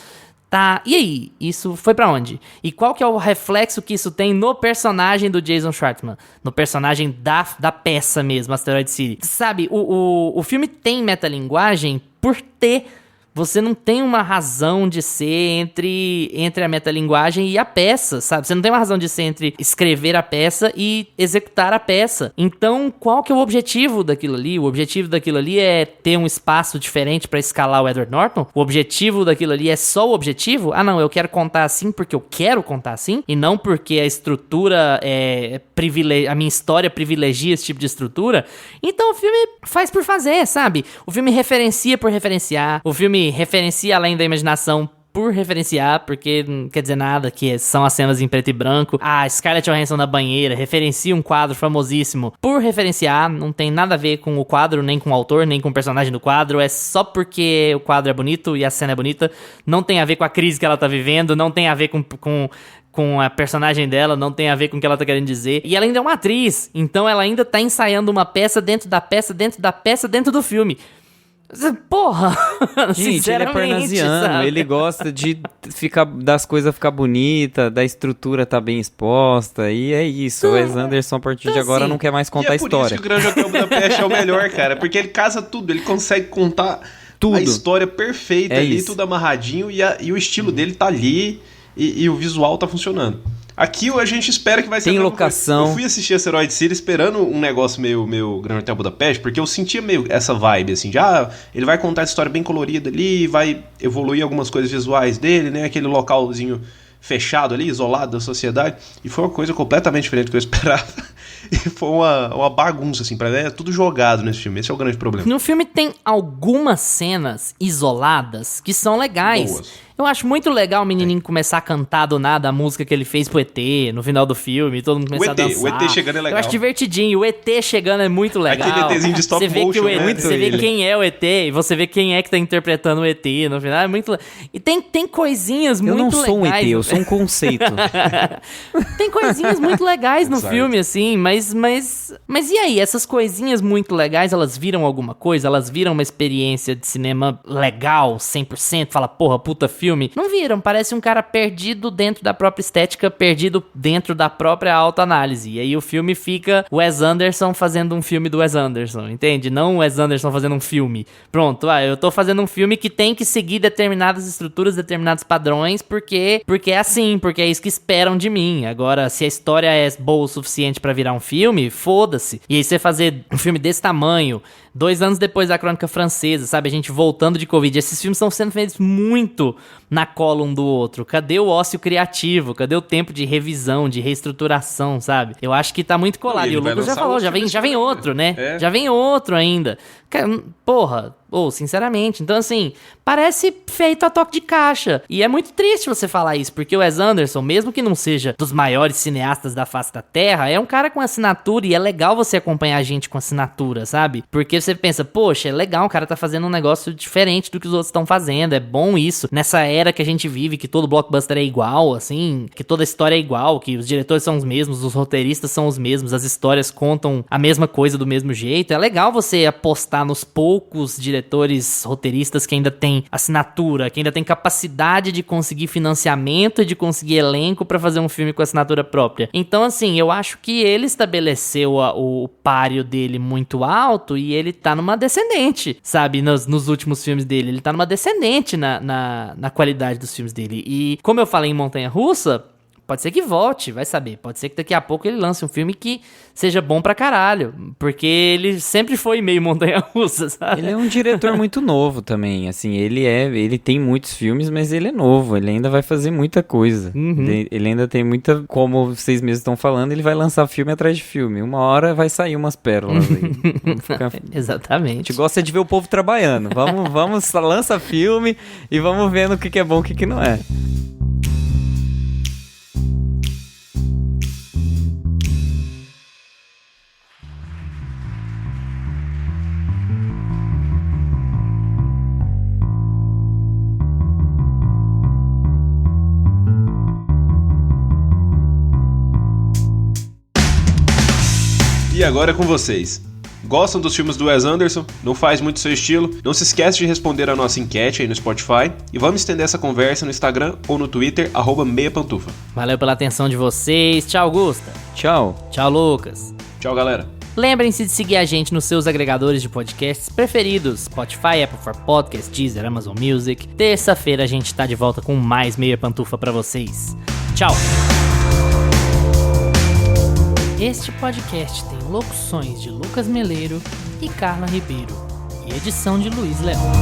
Tá, e aí? Isso foi pra onde? E qual que é o reflexo que isso tem no personagem do Jason Schwartzman? No personagem da peça mesmo, Asteroid City. Sabe, o filme tem metalinguagem por ter... Você não tem uma razão de ser entre a metalinguagem e a peça, sabe? Você não tem uma razão de ser entre escrever a peça e executar a peça. Então, qual que é o objetivo daquilo ali? O objetivo daquilo ali é ter um espaço diferente pra escalar o Edward Norton? O objetivo daquilo ali é só o objetivo? Não, eu quero contar assim porque eu quero contar assim, e não porque a estrutura a minha história privilegia esse tipo de estrutura. Então o filme faz por fazer, sabe? O filme referencia por referenciar, o filme referencia além da imaginação por referenciar, porque não quer dizer nada, que são as cenas em preto e branco. A Scarlett Johansson na banheira referencia um quadro famosíssimo por referenciar, não tem nada a ver com o quadro, nem com o autor, nem com o personagem do quadro, é só porque o quadro é bonito e a cena é bonita, não tem a ver com a crise que ela tá vivendo, não tem a ver com a personagem dela, não tem a ver com o que ela tá querendo dizer. E ela ainda é uma atriz, então ela ainda tá ensaiando uma peça dentro da peça, dentro da peça, dentro do filme. Porra! Gente, ele é parnasiano, sabe? Ele gosta das coisas ficar bonita, da estrutura tá bem exposta, e é isso. O Wes Anderson, a partir de agora, não quer mais contar a história. É por isso que o Grande Hotel Budapeste é o melhor, cara, porque ele casa tudo, ele consegue contar tudo. A história perfeita ali, tudo amarradinho, e o estilo dele tá ali, e o visual tá funcionando. Aqui a gente espera que vai ser... Tem locação. Eu fui assistir Asteroid City esperando um negócio meio Grande Hotel Budapeste, porque eu sentia meio essa vibe, assim, de ele vai contar essa história bem colorida ali, vai evoluir algumas coisas visuais dele, né, aquele localzinho fechado ali, isolado da sociedade, e foi uma coisa completamente diferente do que eu esperava. E foi uma bagunça, assim, pra ver, é tudo jogado nesse filme, esse é o grande problema. No filme tem algumas cenas isoladas que são legais. Boas. Eu acho muito legal o menininho começar a cantar do nada a música que ele fez pro ET no final do filme, todo mundo começar a dançar. O ET chegando é legal. Eu acho divertidinho, o ET chegando é muito legal. Aquele ETzinho de stop motion, né? Você vê quem é o ET e você vê quem é que tá interpretando o ET no final, é muito legal. E tem coisinhas muito legais. Eu não sou um ET, eu sou um conceito. Tem coisinhas muito legais no filme, assim, mas e aí? Essas coisinhas muito legais, elas viram alguma coisa? Elas viram uma experiência de cinema legal, 100%? Fala, porra, puta filme? Não viram, parece um cara perdido dentro da própria estética, perdido dentro da própria autoanálise. E aí o filme fica Wes Anderson fazendo um filme do Wes Anderson, entende? Não o Wes Anderson fazendo um filme. Pronto, eu tô fazendo um filme que tem que seguir determinadas estruturas, determinados padrões, porque é assim, porque é isso que esperam de mim. Agora, se a história é boa o suficiente pra virar um filme, foda-se. E aí você fazer um filme desse tamanho, 2 anos depois da Crônica Francesa, sabe? A gente voltando de Covid. Esses filmes estão sendo feitos muito na cola um do outro. Cadê o ócio criativo? Cadê o tempo de revisão, de reestruturação, sabe? Eu acho que tá muito colado. E o Lucas já falou, já vem outro, né? É. Já vem outro ainda. Porra, sinceramente. Então, assim, parece feito a toque de caixa. E é muito triste você falar isso, porque o Wes Anderson, mesmo que não seja dos maiores cineastas da face da Terra, é um cara com assinatura e é legal você acompanhar a gente com assinatura, sabe? Porque você pensa, poxa, é legal, o cara tá fazendo um negócio diferente do que os outros estão fazendo, é bom isso. Nessa era que a gente vive, que todo blockbuster é igual, assim, que toda história é igual, que os diretores são os mesmos, os roteiristas são os mesmos, as histórias contam a mesma coisa do mesmo jeito. É legal você apostar nos poucos diretores, roteiristas que ainda tem assinatura, que ainda tem capacidade de conseguir financiamento e de conseguir elenco pra fazer um filme com assinatura própria. Então, assim, eu acho que ele estabeleceu o páreo dele muito alto e ele tá numa descendente, sabe? Nos últimos filmes dele. Ele tá numa descendente na qualidade dos filmes dele. E, como eu falei em Montanha Russa, pode ser que volte, vai saber. Pode ser que daqui a pouco ele lance um filme que seja bom pra caralho. Porque ele sempre foi meio montanha-russa, sabe? Ele é um diretor muito novo também, assim, ele tem muitos filmes, mas ele é novo, ele ainda vai fazer muita coisa. Ele ainda tem muita, como vocês mesmos estão falando, ele vai lançar filme atrás de filme. Uma hora vai sair umas pérolas aí. Exatamente. A gente gosta de ver o povo trabalhando. Vamos, lança filme e vamos vendo o que é bom e o que não é. E agora é com vocês. Gostam dos filmes do Wes Anderson? Não faz muito seu estilo? Não se esquece de responder a nossa enquete aí no Spotify e vamos estender essa conversa no Instagram ou no Twitter, @meiapantufa. Valeu pela atenção de vocês. Tchau, Gusta. Tchau. Tchau, Lucas. Tchau, galera. Lembrem-se de seguir a gente nos seus agregadores de podcasts preferidos: Spotify, Apple for Podcasts, Deezer, Amazon Music. Terça-feira a gente tá de volta com mais Meia Pantufa pra vocês. Tchau! Este podcast tem locuções de Lucas Meleiro e Carla Ribeiro e edição de Luiz Leão.